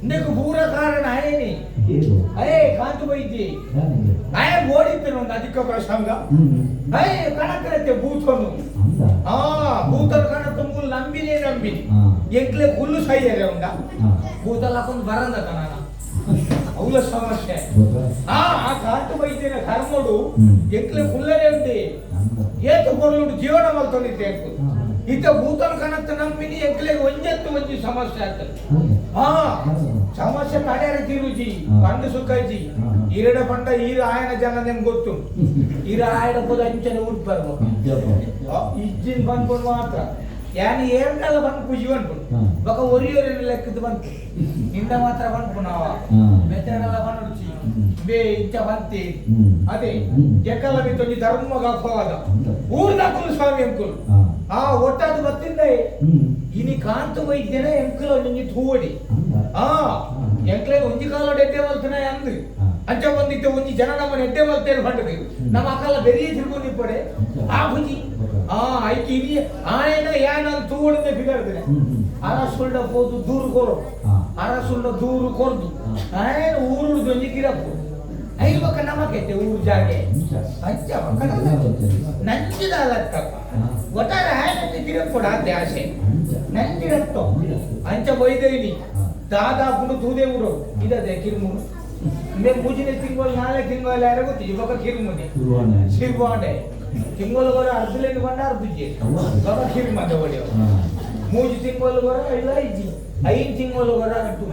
నీకు పూర కారణ ఆయని అయ్యే కాంతి పోయింది ఆయన ఓడితే అధిక ప్రసంగా అయ్యే కనకరైతే భూతను భూతలు కనకములు ನಂಬಿನೇ ನಂಬಿನಿ ಎಂಕ್ಲೆ ಹುಲ್ಲು ಸೈಯರೆ ಉಂಡ ಭೂತಲ್ಲ ಹಾಕೊಂಡು ಬರಂದ ಕಣ ಅವಳ ಸಮಸ್ಯೆ ಆ ಕಾಂತಿ ವೈದ್ಯನ ಕರ್ಮೋಡು ಎಂಕ್ಲೆ ಹುಲ್ಲರೇ ಉಂಟೆ ಏತು ಕೊರಳುಡು ಜೀವನ ಮಲ್ತೊಂದಿತ್ತೆ ಇತ್ತ ಭೂತನ ಕಣತ್ತ ನಂಬಿನಿ ಎಂಕ್ಲೆ ಒಂಜತ್ತು ಒಂಜಿ ಸಮಸ್ಯೆ ಆಗ್ತದೆ ಸಮಸ್ಯೆ ಕಡೆಯ ತಿರುಜಿ ಪಂಡು ಸುಖಜಿ ಈರಡ ಪಂಡ ಈರ ಆಯನ ಜನ ನಿಮ್ಗೆ ಗೊತ್ತು ಈರ ಆಯನ ಪದ ಅಂಚನೆ ಊಟ ಬರ್ಬೇಕು ಇಜ್ಜಿನ ಬಂದ್ಕೊಂಡು ಮಾತ್ರ ಯಾನಿ ಏನೆಲ್ಲ ಬಂದು ಖುಷಿ ಬಂದ್ಕೊಂಡು ಬಕ ಒರಿಯೋರೇನು ಲೆಕ್ಕದ ಬಂತು ನಿಂದ ಮಾತ್ರ ಬಂದ್ಕೊಂಡು ನಾವ ಬೆತ್ತನೆಲ್ಲ ಬಂದು ಬೇ ಇಚ್ಛ ಬಂತಿ ಅದೇ ಎಕ್ಕಲ್ಲ ಬಿತ್ತೊಂದು ಧರ್ಮ ಗಾಪವಾದ ಊರ್ದ ಕುಲು ಸ್ವಾಮಿ ಅಂಕುಲು ಒಟ್ಟಾದು ಬತ್ತಿಂದ ಇನಿ ಕಾಂತು ವೈದ್ಯನ ಎಂಕಲ ಒಂಜಿ ತೂವಡಿ ಎಂಕ್ಲೆ ಒಂಜಿ ಕಾಲ ಎಡ್ಡೆ ಮಲ್ತನ ಅಂದು ಅಂಚ ಬಂದಿತ್ತೆ ಒಂಜಿ ಜನ ನಮ್ಮನ ಎಡ್ಡೆ ಮಲ್ತೇನು ಬಂಡದು ನಮ್ಮ ಅಕ್ಕಲ್ಲ ಬೆರಿಯ ತಿರ್ಕೊಂಡು ಪಡೆ ಆ ಭುಜಿ ಐಕಿ ಇನಿ ಆಯನ ಯಾನ ತೂವಡಿಂದ ಬಿಗಡ್ತೇನೆ ಅರಸುಳ್ಳ ಹೋದು ದೂರು ಕೊರು ಅರಸುಳ್ಳ ದೂರು ಕೊರ್ದು ಆಯನ ಊರು ಒಂಜಿ ಗಿರಪ್ಪು ಐದು ಪಕ್ಕ ನಮಗೆತ್ತೆ ಊರು ಜಾಗೆ ಅಂಚ ಪಕ್ಕ ನಂಚಿದಲ್ಲತ್ತಪ್ಪ ಒಟ್ಟಾರೆ ಆಯನ ಗಿರಪ್ಪು ಆತೆ ಆಸೆ ನಂಚಿರತ್ತೋ ಅಂಚ ಬೈದೇನಿ ದಾದಾಪುಡು ತೂದೆ ಊರು ಇದದೆ ಕಿರುಮುನು ಮೇ ಮೂಜಿನ ತಿಂಗಳು ನಾಳೆ ತಿಂಗಳು ಯಾರ ಗೊತ್ತಿ ಇವಾಗ ಕಿರುಮುನಿ ಸಿರ್ವಾಡೆ ತಿಂಗಳು ಬರ ಅರ್ಧಲೇನು ಬಂಡ ಅರ್ಧಜ್ಜಿ ಬಗ ಕಿರುಮದ ಒಡೆಯೋ ಮೂಜಿ ತಿಂಗಳು ಬರ ಇಲ್ಲ ಇಜ್ಜಿ 5 ತಿಂಗಳು ಬರ ಅಟ್ಟು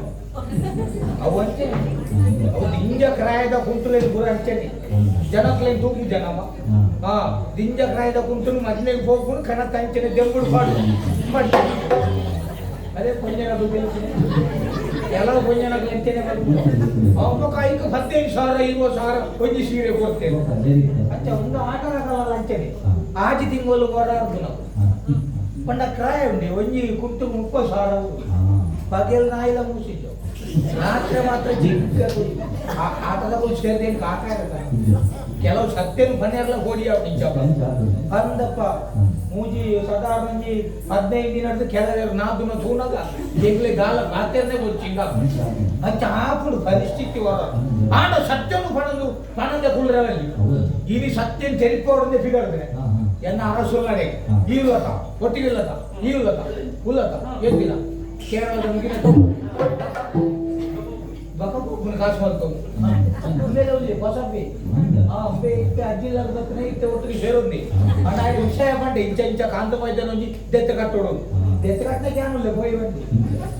ಅವು ಅಂಚೆ ಅವು ದಿಂಜ ಕ್ರಾಯದ ಕುಂಟುಲೇನು ಬರ ಅಂಚೆನಿ ಜನಕ್ಲೇನು ತೂಗು ಜನಮ್ಮ ದಿಂಜ ಕ್ರಾಯದ ಕುಂಟುಲು ಮಜ್ನೆಗೆ ಹೋಗ್ಕೊಂಡು ಕಣ ತಂಚನೆ ದೆಂಬುಡು ಪಾಡು ಮಾಡಿ ಅದೇ ಕೊಂಜನ ದುಡ್ಡು ಎಲ್ಲ ಕೊಂಜನಕ್ಕೆ ಎಂತೇನೆ ಅವಕ್ಕ 15,000 20,000 ಒಂಜಿ ಸೀರೆ ಕೊಡ್ತೇನೆ ಅಂಚೆ ಒಂದು ಆಟಗಾರಲ್ಲ ಅಂಚೆನೆ ಆಜಿ ತಿಂಗಳು ಬರಾರ್ದು ನಾವು ಪಂಡ ಕ್ರಾಯ ಉಂಡೆ ಒಂಜಿ ಕುಂಟು 30,000 ಬಗೆಲ್ ನಾಯಿಲ ಮುಗಿಸಿದ್ದು ರಾತ್ರಿ ಮಾತ್ರ ಜಿಗ್ಗ ಆಟದಗಳು ಸೇರಿದೇನು ಕಾಕ ಇರತ್ತ ಕೆಲವು ಸತ್ಯನು ಮನೆಯಲ್ಲ ಓಡಿಯ ಅಂದಪ್ಪ ಮೂಜಿ ಸದಾ ಮಂಜಿ 15 ದಿನ ಕೆಲವರು ನಾದುನ ತೂನಗ ಜಗ್ಲೆ ಗಾಲ ಮಾತೇನೆ ಗೊತ್ತಿಂಗ ಅಂಚ ಆಪುಡು ಪರಿಸ್ಥಿತಿ ಹೊರ ಆಟ ಸತ್ಯನು ಪಣಂದೆ ಕುಳ್ರವಲ್ಲಿ ಇನಿ ಸತ್ಯನ ತೆರಿಪೋಡಂದೆ ಬಿಗಡ್ತಾರೆ ಎನ್ನ ಅರಸುಲ್ಲಡೆ ಈಲತ ಒಟ್ಟಿಗಿಲ್ಲತ ಈಲತ ಉಲ್ಲತ ಎದ್ದಿಲ್ಲ ಕೇರಳದ ಮುಗಿನ ಬಕಪುನ ಕಾಸು ಮಾಡ್ತವು ಉಲ್ಲೇದವಲ್ಲಿ ಹೊಸಬಿ ಅಂಬೆ ಇತ್ತೆ ಅಜ್ಜಿಲ್ಲರ ಬತ್ತನೆ ಇತ್ತೆ ಒಟ್ಟಿಗೆ ಸೇರೋದ್ನಿ ಅಣ್ಣ ವಿಷಯ ಬಂಡೆ ಇಂಚ ಕಾಂತ ವೈದ್ಯನ ಒಂಜಿ ದೆತ್ತ ಕಟ್ಟೋಡು ದೆತ್ತ ಕಟ್ಟನೆ ಕ್ಯಾನುಲ್ಲ ಹೋಯ್ ಬಂಡಿ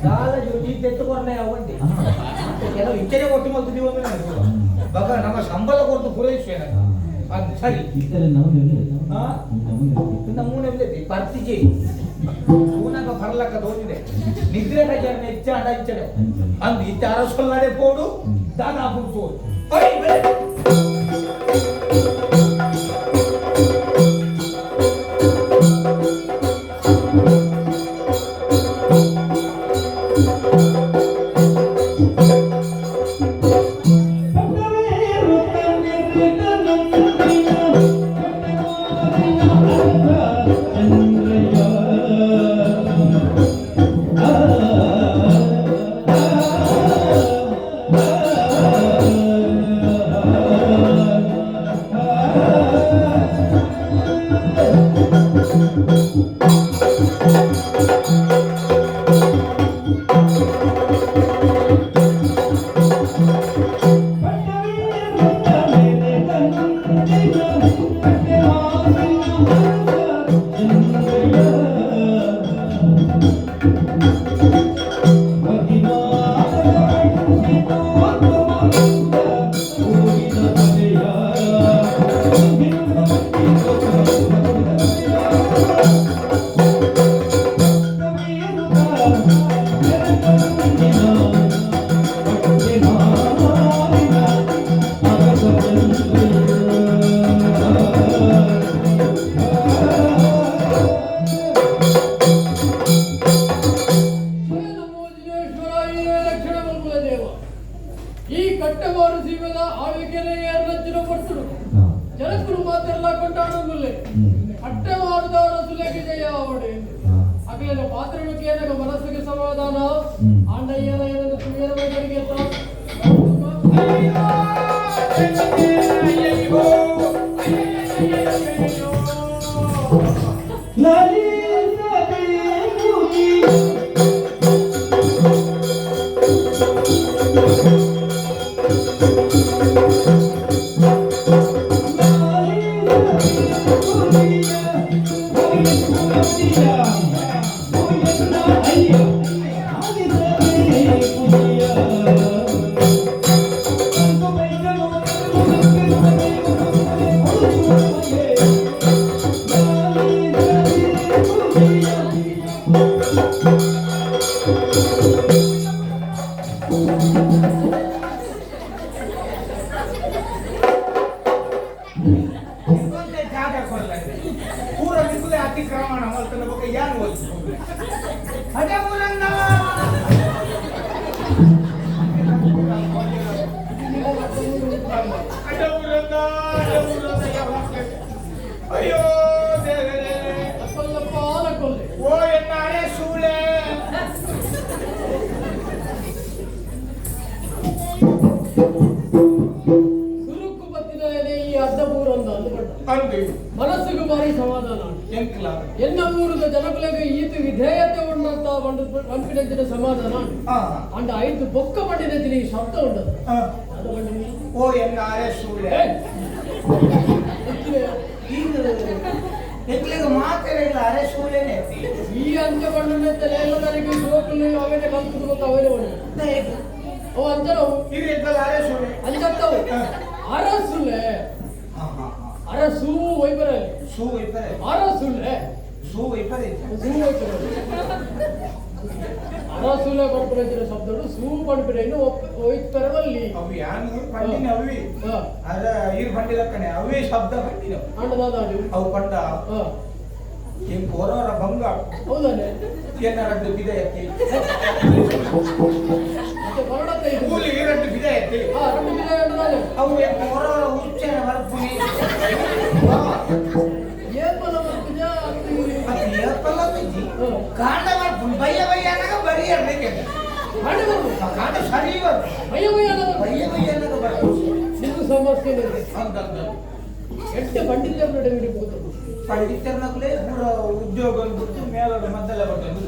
ಕಾಲ ಜೋಜಿ ದೆತ್ತ ಕೊರ್ನೆ ಅವಂಡಿ ಕೆಲವು ಇಂಚನೆ ಒಟ್ಟು ಮಲ್ತಿದೀವಿ ಅಂದ್ರೆ ಬಕ ನಮ್ಮ ಸಂಬಳ ಕೊಟ್ಟು ಪೂರೈಸುವೇನ ಅದು ಸರಿ ನಮೂನೆ ಪರ್ತಿಗೆ ಊನಾಗ ಬರ್ಲಕ್ಕ ತೋರಿದೆ ನಿದ್ರೆ ಜನ ಹೆಚ್ಚ ಅಡ ಇಚ್ಚಡೆ ಅಂದ್ ಇತ್ತ ಅರಸೊಲ್ಲಡೆ ಪೋಡು ದಾನ ಹಾಕ್ಬಿಡ್ತು ಪಾತ್ರಕ್ಕೆ ಮನಸ್ಸಿಗೆ ಸಮಾಧಾನ ಆಂಡಯ್ಯನ अतिक्रमण या अरे मुलांना अयो ಓ ಎನ್ನಾರೆ ಸೂಳೆ ಸುರುಕು ಬತ್ತಿನ ಈ ಅರ್ಧ ಮೂರೊಂದು ಅಂದುಕೊಂಡ ಅಂದು ಮನಸ್ಸಿಗೆ ಭಾರಿ ಸಮಾಧಾನ ಎಂಕ್ಲ ಎನ್ನ ಊರದ ಜನಗಳಿಗೆ ಈತ ವಿಧೇಯತೆ ಉಂಡಂತ ಒಂದು ಕಾನ್ಫಿಡೆನ್ಸ್ ಸಮಾಧಾನ ಅಂಡ ಐದು ಬೊಕ್ಕ ಬಂಡಿನ ಈ ಶಬ್ದ ಉಂಟದು ಅದು ಬಂಡಿ ಓ ಎನ್ನಾರೆ ಸೂಳೆ ಎಂಕ್ಲಿಗೆ ಮಾತಾಡಿಲ್ಲ ಅರೆ ಸೂಳೆನೆ ಈ ಅಂಚ ಬಂಡನೆತ್ತಲೆ ಎಲ್ಲ ನನಗೆ ಸೋಕಲು ಅವೇನೆ ಕಲ್ತು ಗೊತ್ತ ಅವರೇ ಬಂಡ ಓ ಅಂಚರು ಇದು ಎಂಕಲ ಅರೆ ಸೂಳೆ ಅಂಚತ್ತವು ಅರಸುಲೆ ಅರಸು ವೈಪರಲಿ ಸೂ ವೈಪರೆ ಅರಸುಲೆ ಸೂ ವೈಪರೆ ಸೂ ವೈಪರಲಿ ಅರಸುಲೆ ಬರ್ಪರೆಂಚಿನ ಶಬ್ದಗಳು ಸೂ ಪಡ್ಪಿರೇನು ವೈಪರವಲ್ಲಿ ಅವು ಯಾನು ಪಂಡಿನ ಅವಿ ಅದ ಇರ್ ಪಂಡಿಲ ಕಣೆ ಅವೇ ಶಬ್ದ ಪಂಡಿನ ಅಂಡದಾದಾಡು ಅವು ಪಂಡ ಏನ್ ಕೋರವರ ಭಂಗ ಹೌದಾನೆ ಏನಾರದ್ದು ಬಿದಯಕ್ಕೆ ಮತ್ತೆ ಹೊರಡತ್ತೆ ಇದು ಕೂಲಿ ಇರದ್ದು ಬಿದಯಕ್ಕೆ ಎರಡು ಬಿಲೆ ಅಂಡದಾನೆ ಅವು ಏನ್ ಕೋರವರ ಉಚ್ಚನ ವರ್ಪುನಿ ಏನ್ ಬಲ ಬರ್ತಿದ್ಯ ಅದು ಏಪಲ್ಲ ಬಿಜಿ ಕಾಂಡ ವರ್ಪುನಿ ಬಯ್ಯ ಬಯ್ಯ ಅನ್ನಗ ಬರಿ ಇರ್ಲಿಕ್ಕೆ ಕಾಂಡ ಬರ್ದು ಕಾಂಡ ಸರಿ ಬರ್ದು ಭಯ ಭಯ ಅನ್ನೋದು ಬಯ್ಯ ಬಯ್ಯ ಅನ್ನಗ ಬರ್ದು ನಿಮ್ಗೂ ಸಮಸ್ಯೆ ಇದೆ ಹೌದೌದು ಎಷ್ಟೇ ಬಂಡಿಲ್ಲ ನೋಡಿ ಬಿಡಿಬಹುದು ಪಂಡಿತರ್ನಕಲೇ ಪೂರ ಉದ್ಯೋಗ ಅಂದ್ಬಿಟ್ಟು ಮೇಲೋட ಮದ್ದೆಲ್ಲ ಬರ್ತದೆ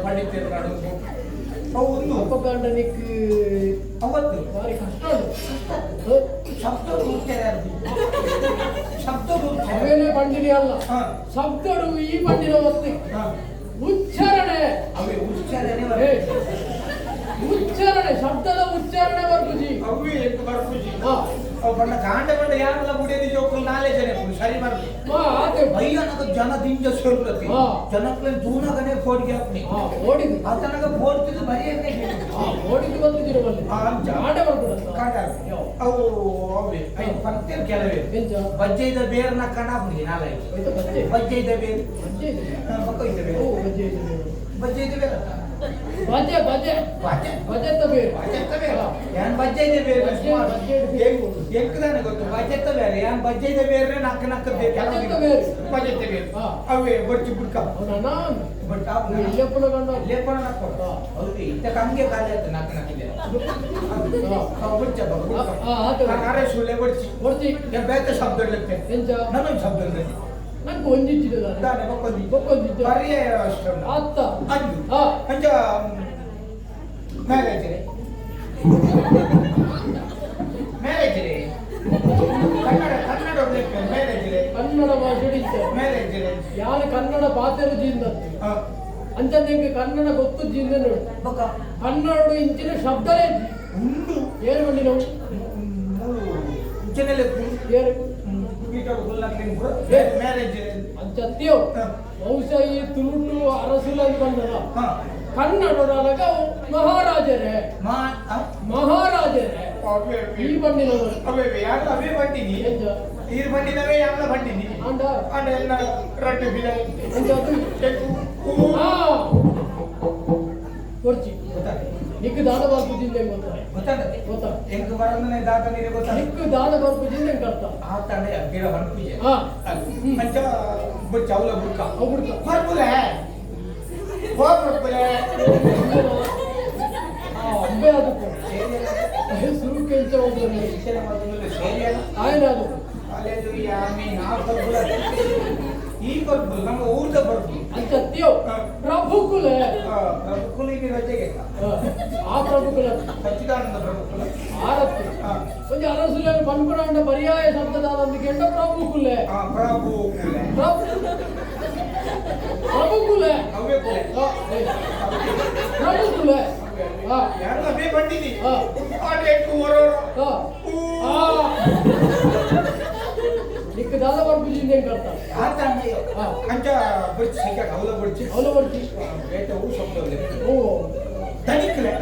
ಪಂಡಿತರ ನಾಡು ಅವು ಒಂದು ಉಪಕರಣನಿಕ್ ಅವತ್ತು ಭಾರಿ ಕಷ್ಟ ಉಂಟು ಶಬ್ದ ಉಚ್ಚಾರ ಶಬ್ದ ಉಚ್ಚಾರ ಅವೇನೇ ಬಂಡಿನಿ ಅಲ್ಲ ಹಾ ಶಬ್ದಗಳು ಈ ಬಂಡಿನ ಹೊತ್ತಿಗೆ ಹಾ ಉಚ್ಚಾರಣೆ ಅವೇ ಉಚ್ಚಾರಣೆ ಉಚ್ಚಾರಣೆ ಶಬ್ದದ ಉಚ್ಚಾರಣೆ ಬರ್ಬುಜಿ ಅವೇ ಎಷ್ಟು ಬರ್ಪುಜಿ ಹಾ ಅವು ಬಣ್ಣ ಕಾಂಡ ಬಣ್ಣ ಯಾರೆಲ್ಲ ಬುಡಿಯದಿ ಜೋಕಲ್ ನಾಲೆಜ್ ಸರಿ ಬರ್ದು ಆತೆ ಭಯ್ಯನಗ ಜನ ದಿಂಜ ಸೇರ್ಲತಿ ಹಾ. ಜನಕ್ಲೆ ತೂನಗನೆ ಫೋಡ್ಗೆ ಹಾಕ್ನಿ ಓಡಿದು ಆತನಗ ಫೋಡ್ತಿದ್ದು ಬರಿಯಕ್ಕೆ ಓಡಿದು ಬಂದಿದ್ದೀರವಲ್ಲಿ ಆಟ ಬರ್ಬಿಡತ್ತ ಕಾಂಡ ಅವು ಅವೇ ಪಂಕ್ತಿಯ ಕೆಲವೇ ಎಂಚ ಬಜ್ಜೆದ ಬೇರ್ನ ಕಣ ಬಿಡಿ ನಾಳೆ ಹೋಯ್ತು ಬಜ್ಜೆ ಬಜ್ಜೆದ ಬೇರು ಬಜ್ಜೆ ಇದೆ ಪಕ್ಕ ಇದ್ದ ಓ ಬೇರು ಬಜ್ಜೆ ಇದೆ ಬಜ್ಜೆದ ಬೇರು ಬಜ್ಜೆ ಬಜ್ಜೆ ಬಜ್ಜೆ ಬಜ್ಜೆತ್ತ ಬೇರೆ ಬಜ್ಜೆತ್ತ ಬೇರು ಏನ್ ಬಜ್ಜೆದ ಬೇರು ಎಂಕದಾನೆ ಗೊತ್ತು ಬಜ್ಜೆತ್ತ ಬೇರೆ ಏನ್ ಬಜ್ಜೆದ ಬೇರೆ ನಕ್ಕ ನಕ್ಕ ಬಜ್ಜೆತ್ತ ಬೇರೆ. ಬಜ್ಜೆತ್ತ ಬೇರು ಹಾ. ಅವೇ ಬಡ್ಚಿ ಬಿಡ್ಕ ನಾನು ಬಟ್ ಇಲ್ಲಪ್ಪನ ಗಂಡ ಲೇಪನ ನಕ್ಕೊಡು ಹೌದು ಇತ್ತ ಕಂಗೆ ಕಾಲೇ ಅಂತ ನಕ್ಕ ನಕ್ಕಿದೆ ಬಡ್ಚ ಆತ ಅರೆ ಸುಳ್ಳೆ ಬಡ್ಚಿ ಹೊಡ್ತಿ ಬೇತ ಶಬ್ದ ಇರುತ್ತೆ ಎಂಚ ನನ್ನ ಶಬ್ದ ಇರುತ್ತೆ ನಂಗೆ ಒಂದಿಚ್ಚಿದೆ ದಾನೆ ಬಕ್ಕೊಂದಿ ಬಕ್ಕೊಂದಿದ್ದೆ ಬರಿಯ ಅಷ್ಟ ಅತ್ತ ಅಂಜು ಹಾ ಅಂಜ marriage marriage Kannada Kannada marriage Kannada ಭಾಷೆ ಹಿಡಿತೆ ಮ್ಯಾರೇಜ್ ಯಾರು ಕನ್ನಡ ಪಾತೆರು ಜೀಂದ ಅಂತ ನಿಂಗೆ ಕನ್ನಡ ಗೊತ್ತು ಜೀಂದ ನೋಡು ಬಕ ಕನ್ನಡ ಇಂಚಿನ ಶಬ್ದಲೇ ಉಂಡು ಏರು ಬಂಡಿ ನಾವು ಉಚ್ಚನೆಲೆ ಏರು ಮ್ಯಾರೇಜ್ ಅಂಚತ್ತೀಯೋ ಬಹುಶಃ ಈ ತುಳುಟು ಅರಸುಲ ಅಂತ ಬಂದದ ಕನ್ನಡದಾಗ ಮಹಾರಾಜರೇ ಮಹಾರಾಜರೇ ಈ ಬಂಡಿನವರು ಅವೇ ಯಾರು ಅವೇ ಬಂದಿನಿ ಎಂಚ ಈರ್ ಬಂದಿನವೇ ಯಾರ ಬಂದಿನಿ ಅಂಡ ಅಂಡ ಎಲ್ಲ ರಟ್ಟು ಬಿಡ ಅಂಚ ಅದು ಹಾ ಕೊರ್ಚಿ ನಿಕ್ ದಾದ ಬರ್ಪು ಜಿಲ್ಲೆ ಗೊತ್ತಾಗತ್ತೆ ಗೊತ್ತಾ ಎಂಕ ಬರಂದನೆ ದಾತ ನೀರೆ ಗೊತ್ತಾ ನಿಕ್ ದಾದ ಬರ್ಪು ಜಿಲ್ಲೆ ಕರ್ತ ಆ ತಂಡೆ ಗಿಡ ಹಣ್ಪುಜೆ ಹಾ ಅಂಚ ಬುಚ್ಚ ಅವಲ ಬುಡ್ಕ ಅವ್ಬಿಡ್ತ ಬರ್ಪುಲೆ ಬರ್ಪುಲೆ ಅಂಬೆ ಅದಕ್ಕೆ ಸುರುಕೆ ಎಂತ ಒಂದು ಶಿಕ್ಷಣ ಮಾಧ್ಯಮದಲ್ಲಿ ಸೇರಿಯಲ್ಲ ఆయన ಅದು ಕಾಲೇಜು ಯಾಮಿ ನಾ ಬರ್ಬುಲ ಈ ಬರ್ಬುಲ ನಮ್ಮ ಊರ್ದ ಬರ್ಬುಲ ಅಂತ್ಯೋ ಪ್ರಭುಕುಲ ಪ್ರಭುಕುಲಿಗೆ ರಜೆಗೆ ಆ ಪ್ರಭುಕುಲ ಸಚ್ಚಿದಾನಂದ ಪ್ರಭುಕುಲ ಆರತ್ತು ಒಂದು ಅರಸುలను ಪನ್ಪುರಾಂಡ ಪರ್ಯಾಯ ಶಬ್ದದಾದಂದಿಗೆ ಎಂಡ ಪ್ರಭುಕುಲ ಪ್ರಭುಕುಲ ಪ್ರಭುಕುಲ ಅವೇ ಕುಲ ಪ್ರಭುಕುಲ ಯಾರು ಅದೇ ಬಂದಿನಿ ಆಡೇಕು ಹೊರರು ನಿಕ್ಕ ದಾದ ಬರ್ಬುಜಿಂದ ಏನ್ ಕರ್ತ ಯಾತ ಅನ್ನಯ್ಯೋ ಅಂಚ ಬರ್ಚಿ ಸಂಖ್ಯಾ ಅವಲ ಬರ್ಚಿ ಬೇಟ ಊ ಶಬ್ದವಲೆ ಓ ಧನಿಕ್ಲೆ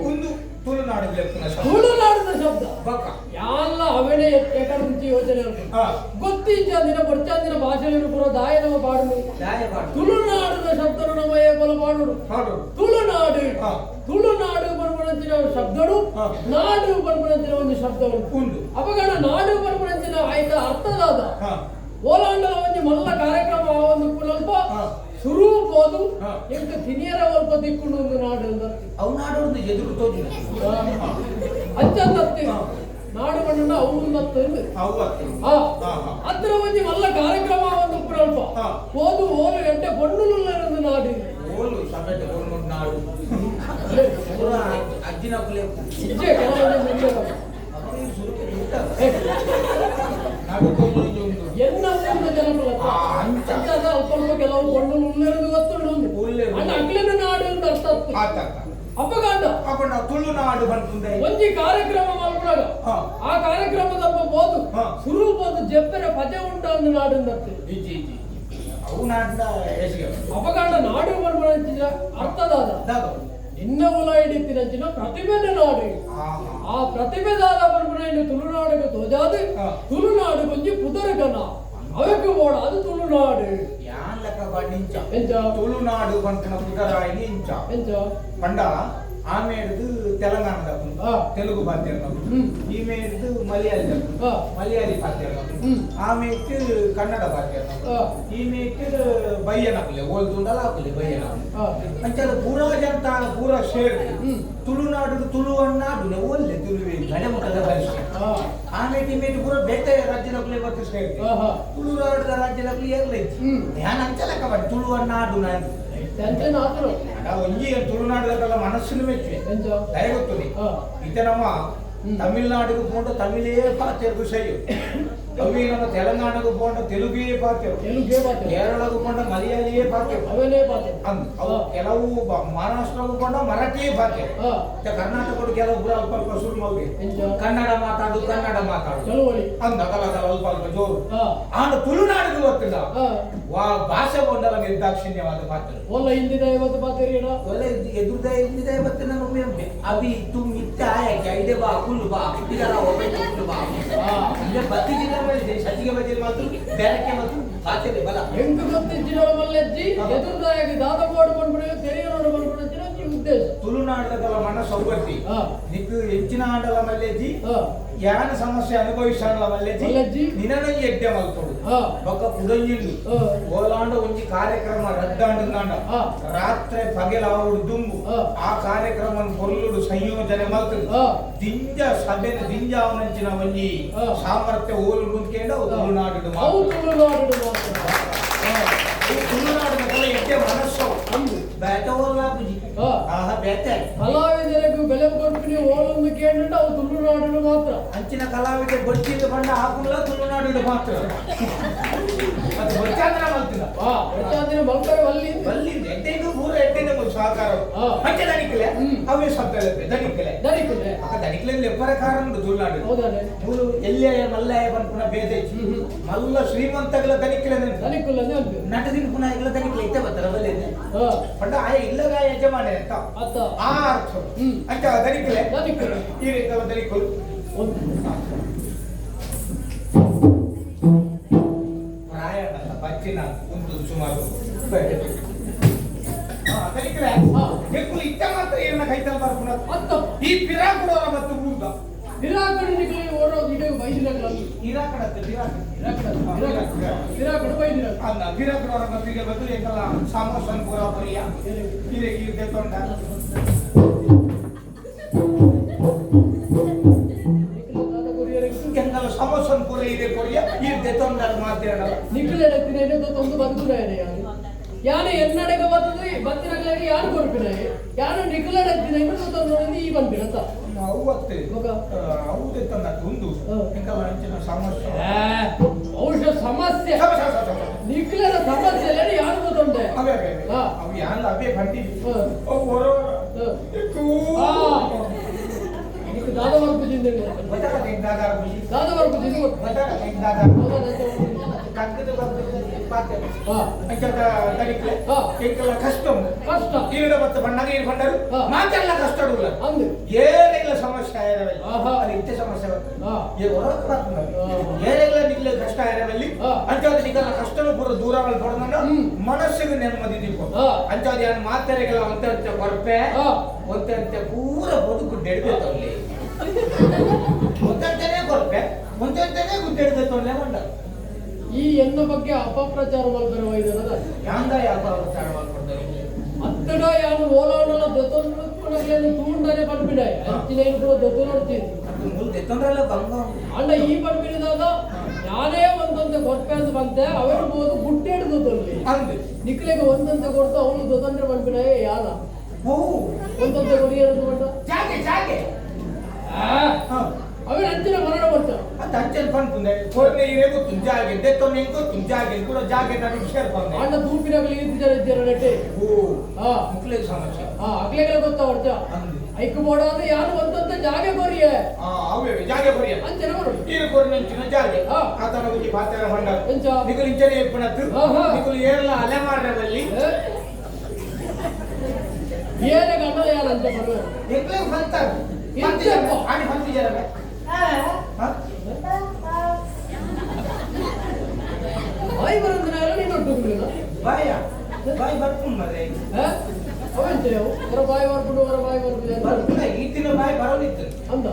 ಒಂದು ತುಳುನಾಡಿನ ಶಬ್ದ ಬಕ್ಕ ಯಾಲ್ಲ ಅವನೇ ಎಕಡ ಮುಂಚೆ ಯೋಚನೆ ಗೊತ್ತಿಂಚಾಂದಿನ ಬರ್ಚಾಂದಿನ ಭಾಷೆಯನ್ನು ಪುರ ದಾಯನವ ಪಾಡುನು ತುಳುನಾಡಿನ ಶಬ್ದನು ನಮ್ಮ ಏಕಲ ಪಾಡುಡು ತುಳುನಾಡು ಬರ್ಬಣಂಚಿನ ಶಬ್ದಡು ನಾಡು ಬರ್ಬಣಂಚಿನ ಒಂದು ಶಬ್ದಗಳು ಉಂಟು ಅಪಗಣ ನಾಡು ಬರ್ಬಣಂಚಿನ ಆಯ್ತ ಅರ್ಥದಾದ ಓಲಾಂಡಲ ಒಂದು ಮಲ್ಲ ಕಾರ್ಯಕ್ರಮ ಒಂದು ಸ್ವಲ್ಪ ಶುರು ಹೋದು ಎಂಟು ತಿನಿಯರ ಒಲ್ಪ ದಿಕ್ಕೊಂಡು ಒಂದು ನಾಡು ಅವು ನಾಡು ಎದುರು ತೋಜು ಅಂಚಂದತ್ತಿ ನಾಡು ಬಣ್ಣ ಅವತ್ತು ಹತ್ರ ಒಂದು ಮಲ್ಲ ಕಾರ್ಯಕ್ರಮ ಒಂದು ಸ್ವಲ್ಪ ಹೋದು ಓಲು ಎಂಟೆ ಬಣ್ಣುಲ್ಲ ನಾಡು ಓಲು ಸಮೇತ ನಾಡು ಅಜ್ಜಿನ ಎನ್ನ ಜನಪದ ಅಲ್ಪ ಕೆಲವು ಕೊಂಡು ಉಳ್ಳೆರದು ಗೊತ್ತುಂಡು ಅಣ್ಣ ಅಗ್ಲಿನ ನಾಡು ಅಂತ ಅರ್ಥ ಅಪ್ಪಗಾಂಡ ಅಪ್ಪಣ್ಣ ತುಳುನಾಡು ಬಂತುಂದೆ ಒಂಜಿ ಕಾರ್ಯಕ್ರಮ ಮಲ್ಪುರಾಗ ಆ ಕಾರ್ಯಕ್ರಮದ ಬೋದು ಶುರು ಬೋದು ಜೆಪ್ಪೆರ ಪಜೆ ಉಂಟ ಒಂದು ನಾಡು ಅಂತ ಅವು ನಾಡಿನ ಅಪ್ಪಗಾಂಡ ನಾಡು ಬರ್ಬಂಚಿನ ಅರ್ಥದಾದ ನಿನ್ನ ಉಲ ಹಿಡಿತಿನಂಚಿನ ಪ್ರತಿಭೆನ ನಾಡು ಆ ಪ್ರತಿಭೆದಾದ ಬರ್ಬನ ತುಳುನಾಡಿಗೆ ತೋಜಾದ ತುಳುನಾಡು ಕೊಂಚಿ ಪುದರಗನ ಅವಕ್ಕೆ ಓಡ ಅದು ತುಳುನಾಡು ಯಾನ್ ಲೆಕ್ಕ ಬಣ್ಣಿಂಚ ಎಂಚ ತುಳುನಾಡು ಬಂಕನ ಪುದರಾಯಿ ಇಂಚ ಎಂಚ ಪಂಡ ಆಮೇಲೆ ತೆಲಂಗಾಣದ ತೆಲುಗು ಬಾತ್ಯರ್ ಈಮೇಲೆ ಮಲಯಾಳಿ ಬಾತ್ಯರ್ ಆಮೇಲೆ ಕನ್ನಡ ಬಾತ್ಯರ್ ಈಮೇಲೆ ಬಯ್ಯನಕಲೆ ಓಲ್ದುಂಡಲ ಹಾಕಲಿ ಬಯ್ಯನ ಅಂಚದ ಪೂರಾ ಜನತ ಪೂರಾ ಶೇರ್ ತುಳುನಾಡು ತುಳುವನ್ನಾಡು ಒಳ್ಳೆ ತುಳುವೆ ಗಣಮುಖದ ಭಾಷೆ ಆಮೇಲೆ ಇಮೇಲೆ ಪೂರಾ ಬೇಟೆ ರಾಜ್ಯನಕಲೆ ಬರ್ತು ಶೇರ್ ತುಳುನಾಡು ರಾಜ್ಯನಕಲೆ ಏರ್ಲೈ ಧ್ಯಾನ ಅಂಚಲಕ್ಕ ಬಟ್ ತುಳುವನ್ನಾಡು ನಾನು ಒಂಜಿ ತುಳುನಾಡಿನ ಮನಸ್ಸಿನ ಮೆಚ್ಚೆ ದಯಗೊತ್ತು ಇತ ನಮ್ಮ ತಮಿಳ್ನಾಡಿಗೆ ಪೋಂಡ ತಮಿಳೇ ಪಾತ್ಯರು ಸೈಯು ಅವಿ ನಮ್ಮ ತೆಲಂಗಾಣಗೂ ಪೋಂಡ ತೆಲುಗೇ ಪಾತ್ಯರು ಕೇರಳಗೂ ಪೋಂಡ ಮಲಯಾಳಿಯೇ ಪಾತ್ಯರು ಕೆಲವು ಮಹಾರಾಷ್ಟ್ರಗೂ ಪೋಂಡ ಮರಾಠಿಯೇ ಪಾತ್ಯರು ಕರ್ನಾಟಕದ ಕೆಲವು ಅಲ್ಪ ಅಲ್ಪ ಶುರು ಮಾಡಿ ಕನ್ನಡ ಮಾತಾಡು ಅಂದ ಅಲ್ಪ ಅಲ್ಪ ಜೋರು ಆಂಡ ತುಳುನಾಡಿಗೆ ಗೊತ್ತಿಲ್ಲ ಭಾಷೆ ಕೊಂಡಲ ನಿರ್ದಾಕ್ಷಿಣ್ಯವಾದ ಪಾತ್ರ ಒಳ್ಳೆ ಹಿಂದಿದ ಇವತ್ತು ಪಾತ್ರಿ ಒಳ್ಳೆ ಎದುರ್ದ ಹಿಂದಿದ ಇವತ್ತು ನಾನು ಅಭಿ ತು ಮಿತ್ತ ಆಯಕ್ಕೆ ಐದೆ ಬಾ ಕುಲ್ಲು ಬಾ ಇದರ ಒಬ್ಬೆ ಕುಲ್ಲು ಬಾ ಅಂದ್ರೆ ಬತ್ತಿಗಿನ ಮೇಲೆ ಸಜ್ಜಿಗೆ ಬಜ್ಜಿ ಮಾತು ಬೇರಕ್ಕೆ ಮತ್ತು ಪಾತ್ರೆ ಬಲ ಎಂಟು ಗೊತ್ತಿಜ್ಜಿನ ಮಲ್ಲೆಜ್ಜಿ ಎದುರ್ದಾಗಿ ದಾದ ಬೋರ್ಡ್ ಬಂದ್ಬಿಡ ತೆರೆಯ ನೋಡು ಬಂದ್ಬಿಡ ಉದ್ದೇಶ ತುಳುನಾಡದ ಮನ ಸೌಗತಿ ನಿಕ್ಕು ಹೆಚ್ಚಿನ ಆಂಡಲ ಮಲ್ಲೆಜ್ಜಿ ಯಾನ ಸಮಸ್ಯೆ ಅನುಭವಿಸಾಂಡಲ ಮಲ್ಲೆಜ್ಜಿ ನಿನನ ಎಡ್ಡೆ ಮಲ್ಪಡು ಬೊಕ್ಕ ಪುಡಂಜಿಂಡು ಓಲಾಂಡ ಒಂಜಿ ಕಾರ್ಯಕ್ರಮ ರದ್ದಾಂಡ ರಾತ್ರಿ ಪಗೆಲಾವುಡು ದುಂಬು ಆ ಕಾರ್ಯಕ್ರಮ ಕೊಲ್ಲುಡು ಸಂಯೋಜನೆ ಮಲ್ತದು ದಿಂಜ ಸಭೆ ದಿಂಜ ಅವನಂಚಿನ ಒಂಜಿ ಸಾಮರ್ಥ್ಯ ಓಲು ಮುಂದ್ಕೇಂಡ ತುಳುನಾಡು ತುಳುನಾಡಿನ ಕಲೆ ಎಡ್ಡೆ ಮನಸ್ಸು ಕಲಾವಿದರಿಗೂ ಬೆಲೆ ಕೊಟ್ಟು ನೀವು ಓಲೊಂದು ಕೇಳಿದ್ರೆ ಅವು ತುಳುನಾಡಿನ ಮಾತ್ರ ಅಂಚಿನ ಕಲಾವಿದ ಬಡ್ಚಿದ ಬಂಡ ಹಾಕುಲ್ಲ ತುಳುನಾಡಿನ ಮಾತ್ರ ಅದು ಬಡ್ಚಾಂದ್ರ ಮಲ್ತಿಲ್ಲ ಬಡ್ಚಾಂದ್ರ ಮಲ್ಕರೆ ಬಲ್ಲಿಂದ ಎಡ್ಡೆಗೂ ಮೂರ ಎಡ್ಡೆನ ಸಹಕಾರ ಅಂಚೆ ದಣಿಕಲೆ ಅವೇ ಶಬ್ದ ದಣಿಕಲೆ ಅಕ್ಕ ದಣಿಕಲೆ ಲೆಪ್ಪರ ಕಾರಣ ತುಳುನಾಡು ಹೌದಾನೆ ಮೂರು ಎಲ್ಲಿಯ ಮಲ್ಲಯ ಬಂದ್ಪುನ ಬೇದೆ ಮಲ್ಲ ಶ್ರೀಮಂತಗಳ ದಣಿಕಲೆ ನಟದಿನ ಪುನಃ ಎಲ್ಲ ದಣಿಕಲೆ ಇತ್ತೆ ಬರ್ತಾರ ಬಲ್ಲಿ ಪಂಡ ಆಯ ಇಲ್ಲಗ ಯಜಮಾನೆ ಅಂತ ಆ ಅರ್ಥ ಅಂಚ ದಣಿಕಲೆ ಈ ರೀತಿ ದಣಿಕಲು ಪ್ರಾಯಣ ಬಚ್ಚಿನ ಒಂದು ಸುಮಾರು ದಣಿಕಲೆ ಎಕ್ಕುಲು ಇತ್ತ ಮಾತ್ರ ಏನ ಕೈತಲ್ ಬರ್ಪುನ ಈ ಪಿರಾಕುಡೋರ ಮತ್ತು ಬೂದ ನಿರಾಕರಣೆಗೆ ಓಡೋದು ಇಡೀ ವೈದ್ಯರಲ್ಲಿ ನಿರಾಕಡತ್ತೆ ನಿರಾಕಡ ವೈದ್ಯರ ಅಲ್ಲ ನಿರಾಕಡೋರ ಮತ್ತಿಗೆ ಬದಲು ಏಕಲ್ಲ ಸಾಮೋಸನ್ ಪೂರಾಪುರಿಯ ಇರೆ ಈ ತೆಕೊಂಡ ನಿಖಿಲೆಡತ್ತಿನ ತೊಂದು ಬದುಕುನಾಯನೆ ಯಾನು ಎನ್ನಡೆಗೆ ಬತ್ತಿನಗಳಿಗೆ ಯಾನು ಕೊಡ್ಪಿನಾಯಿ ಯಾನು ನಿಖಿಲೆಡತ್ತಿನ ತೊಂದು ಈ ಬಂದಿರತ್ತ ಔಷಧ ಸಮಸ್ಯೆ ನಿಖಿಲರ ಸಮಸ್ಯೆ ಯಾನು ಗೊತ್ತುಂಟೆ దాదాపు జిందే దాదాపు జిందే కష్టం కష్టం ఈడ బತ್ತ పండగ ఈ పండగ మాకెಲ್ಲ ಕಷ್ಟಡುಲ್ಲ ಏನೆಲ್ಲ ಸಮಸ್ಯೆ ಇರವಲ್ಲಿ ಅದು ಇತ್ತೆ ಸಮಸ್ಯೆ ಏ ಹೊರಗೆ ಬರ್ತದೆ ಏನೆಲ್ಲ ನಿಗ್ಲೆ ಕಷ್ಟ ಇರವಲ್ಲಿ ಅಂಚಾದ ನಿಗಲ್ಲ ಕಷ್ಟನು ಪೂರ ದೂರಗಳು ಪಡೆದ ಮನಸ್ಸಿಗೆ ನೆಮ್ಮದಿ ದೀಪ ಅಂಚಾದ ಏನು ಮಾತರೆಗಳ ಒಂತೆ ಹೊರಪೆ ಒಂತೆ ಪೂರ ಬದುಕು ಡೆಡ್ಬೇಕಲ್ಲಿ ಒಂದಂತೆನೇ ಕೊರಪೆ ಒಂದಂತೆನೇ ಗುಡ್ಡೆಡ್ಬೇಕಲ್ಲೇ ಮಂಡ ಈ ಎನ್ನ ಬಗ್ಗೆ ಅಪಪ್ರಚಾರ ಮಾಡ್ತಾರೆ ವೈದ್ಯರದ ಯಾಂದ ಅಪಪ್ರಚಾರ ಮಾಡ್ತಾರೆ ಅತ್ತಡ ಯಾನು ಓಲಾಡಲ ದತ್ತೊಂದನೆ ತೂಂಡನೆ ಪಡ್ಬಿಡಾಯ ಹೆಚ್ಚಿನ ಇನ್ನು ದತ್ತು ನೋಡ್ತೀನಿ ಮೂಲ ದತ್ತಂದ್ರಲ್ಲ ಬಂಗ ಅಣ್ಣ ಈ ಪಡ್ಬಿಡಿದಾಗ ಯಾನೇ ಒಂದೊಂದು ಕೊರಪೆ ಅಂತ ಬಂತೆ ಅವರು ಬೋದು ಗುಡ್ಡೆಡ್ದು ತೊಲ್ಲಿ ಅಂದೆ ನಿಕ್ಲೆಗೆ ಒಂದೊಂದು ಕೊಡ್ತಾ ಅವನು ದತ್ತಂದ್ರೆ ಪಡ್ಬಿಡಾಯ ಯಾನ ಓ ಒಂದೊಂದು ಕೊಡಿಯೋದು ಬಂದ ಜಾಗೆ ಜಾಗೆ ಅವರ ಅಂಚಿನ ಮರಣ ಬರ್ತ ಅದು ಅಂಚನ ಪನ್ಪುಂದೆ ಕೊರ್ನೆ ಇರೇಗು ತುಂಜಾಗೆ ದೆತ್ತೊನ್ ಎಂಕೋ ತುಂಜಾಗೆ ಕೂಡ ಜಾಗೆ ನಾನು ಶೇರ್ ಬಂದೆ ಅಣ್ಣ ತೂಪಿನಾಗಲಿ ಇದ್ದಿದ್ದಾರೆ ಇದ್ದಾರೆ ನೆಟ್ಟೆ ಓ ಮುಕ್ಲೆ ಸಮಸ್ಯೆ ಅಗ್ಲೆಗಳ ಗೊತ್ತಾ ಹೊಡ್ತ ಐಕು ಬೋಡಾದ್ರೆ ಯಾರು ಒಂದಂತ ಜಾಗೆ ಕೊರಿಯೆ ಅವೇ ಜಾಗೆ ಕೊರಿಯೆ ಅಂಚನ ಮರು ಈ ಕೊರ್ನೆಂಚಿನ ಜಾಗೆ ಆತನ ಬಗ್ಗೆ ಪಾತ್ರ ಬಂದ ಎಂಚ ನಿಕಲ್ ಇಂಚನೆ ಎಪ್ಪನತ್ತು ನಿಕಲ್ ಏರ್ಲ ಅಲೆ ಮಾರದಲ್ಲಿ ಏನೆ ಗಂಡ ಯಾರು ಅಂತ ಬರುವ ನಿಕಲೆ ಬಂತಾರೆ ಆನಿ ಬಂತಿದ್ದಾರೆ ಬಾಯಿ ಬರಂದ್ರೆ ನೀನು ಒಟ್ಟುಗಳಿಲ್ಲ ಬಾಯಿ ಬರ್ಕೊಂಡು ಮರೆ ಅವಂತೆಯವು ಹೊರ ಬಾಯಿ ಬರ್ಬಿಡು ಹೊರ ಬಾಯಿ ಬರ್ಬಿಡು ಈತಿನ ಬಾಯಿ ಬರೋದಿತ್ತು ಅಂದ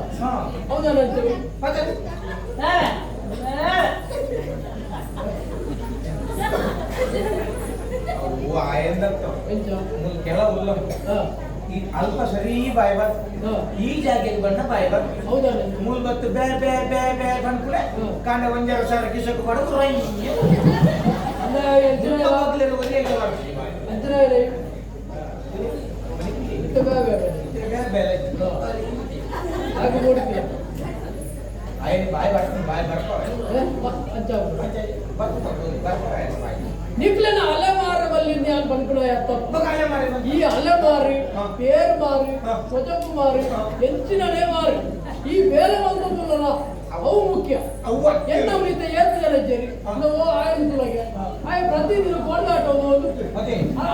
ಹೌದಾ ಅಂತೇವೆ ಕೆಲವು ಅಲ್ಪ ಸರಿ ಬಾಯಿ ಬರ್ ಈ ಜಾಗೆಗೆ ಬಣ್ಣ ಬಾಯಿ ಬರ್ ಹೌದಾ ಮೂಲ ಬತ್ತು ಬೇ ಬೇ ಬೇ ಬೇ ಬಂದ್ಕೂಡೆ ಕಾಂಡ ಒಂಜಾರ ಸಾರ ಕಿಶಕ್ ಬಡದು ರೈ ಬಾಯಿ ಬರ್ತೀನಿ ಬಾಯಿ ನಿಕ್ಲನ ಅಲೆಮಾರವಲ್ಲಿ ನಾನು ಬಂದ್ಬಿಡ ಈ ಅಲೆಮಾರಿ ಬೇರು ಮಾರಿ ಕೊಜಪ್ಪು ಮಾರಿ ಹೆಚ್ಚಿನನೇ ಮಾರಿ ಈ ಬೇರೆ ಬಂದಲ್ಲ ಅವು ಮುಖ್ಯ ಎಂತ ಉಳಿತ ಏತು ಜನ ಇದ್ದೀರಿ ನಾವು ಆಯ್ದುಳಗೆ ಆಯ್ ಪ್ರತಿದಿನ ಕೊಂಡಾಟ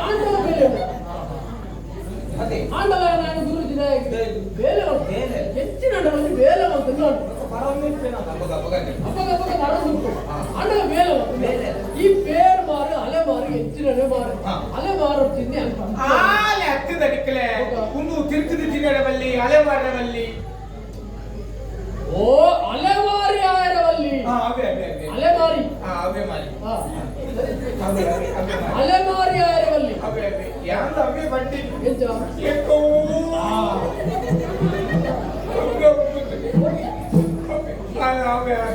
ಆಂಡವ ಬೇರೆ ಆಂಡವ ನಾನು ಗುರುಜಿನ ಬೇರೆ ಹೆಚ್ಚಿನ ಬೇರೆ ಅಂತ ಆಂಡವ ಬೇರೆ ಈ ಬೇರು ಮಾರಿ ಅಲೆ ಮಾರಿ ಹೆಚ್ಚಿನನೇ ಮಾರಿ ಅಲೆ ಮಾರು ತಿಂದಿ ಅಂತ ಹತ್ತಿದ ನಿಕ್ಕಲೆ ಒಂದು ತಿರುಗಿದ ತಿನ್ನಡವಲ್ಲಿ ಅಲೆ ಮಾರವಲ್ಲಿ ಓ ಅಲೆಮಾರಿ ಆಯರವಲ್ಲಿ ಅಲೆಮಾರಿ ಅಲೆಮಾರಿ ಆಯರವಲ್ಲಿ ಯಾಂದ ಅವೇ ಬಡ್ಡಿ ಎಂಚ ಏಕೋ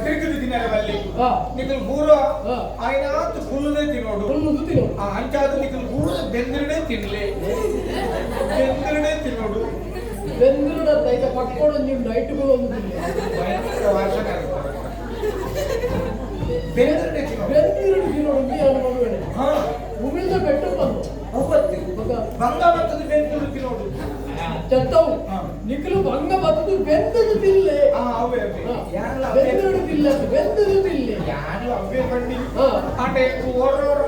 ತಿರುಗಿದ ತಿನ್ನಡವಲ್ಲಿ ನಿಕಲ್ ಪೂರ ಆಯ್ನಾತ್ ಫುಲ್ನೇ ತಿನ್ನೋಡು ಅಂಚಾದ ನಿಕಲ್ ಪೂರ ಬೆಂದಿರಡೆ ತಿನ್ಲೆ ಬೆಂದಿರಡೆ ತಿನ್ನೋಡು ಬೆಂಗಳೂರ ರೈತ ಪಟ್ಕೊಂಡು ನೀವು ನೈಟ್ಗಳು ಒಂದು ಬೆಂಗಳೂರು ತಿನ್ನೋಡು ಉಮಿಳ್ದ ಬೆಟ್ಟು ಬಂದು ಬಂಗ ಬರ್ತದೆ ಬೆಂಗಳೂರು ತಿನ್ನೋಡು ಚತ್ತವು ನಿಖಲು ಬಂಗ ಬರ್ತದು ಬೆಂದದು ತಿಲ್ಲೆ ಬೆಂಗಳೂರು ತಿಲ್ಲ ಬೆಂದದು ತಿಲ್ಲೆ ಯಾರು ಅವೇ ಬನ್ನಿ ಆಟೆ ಓರೋರ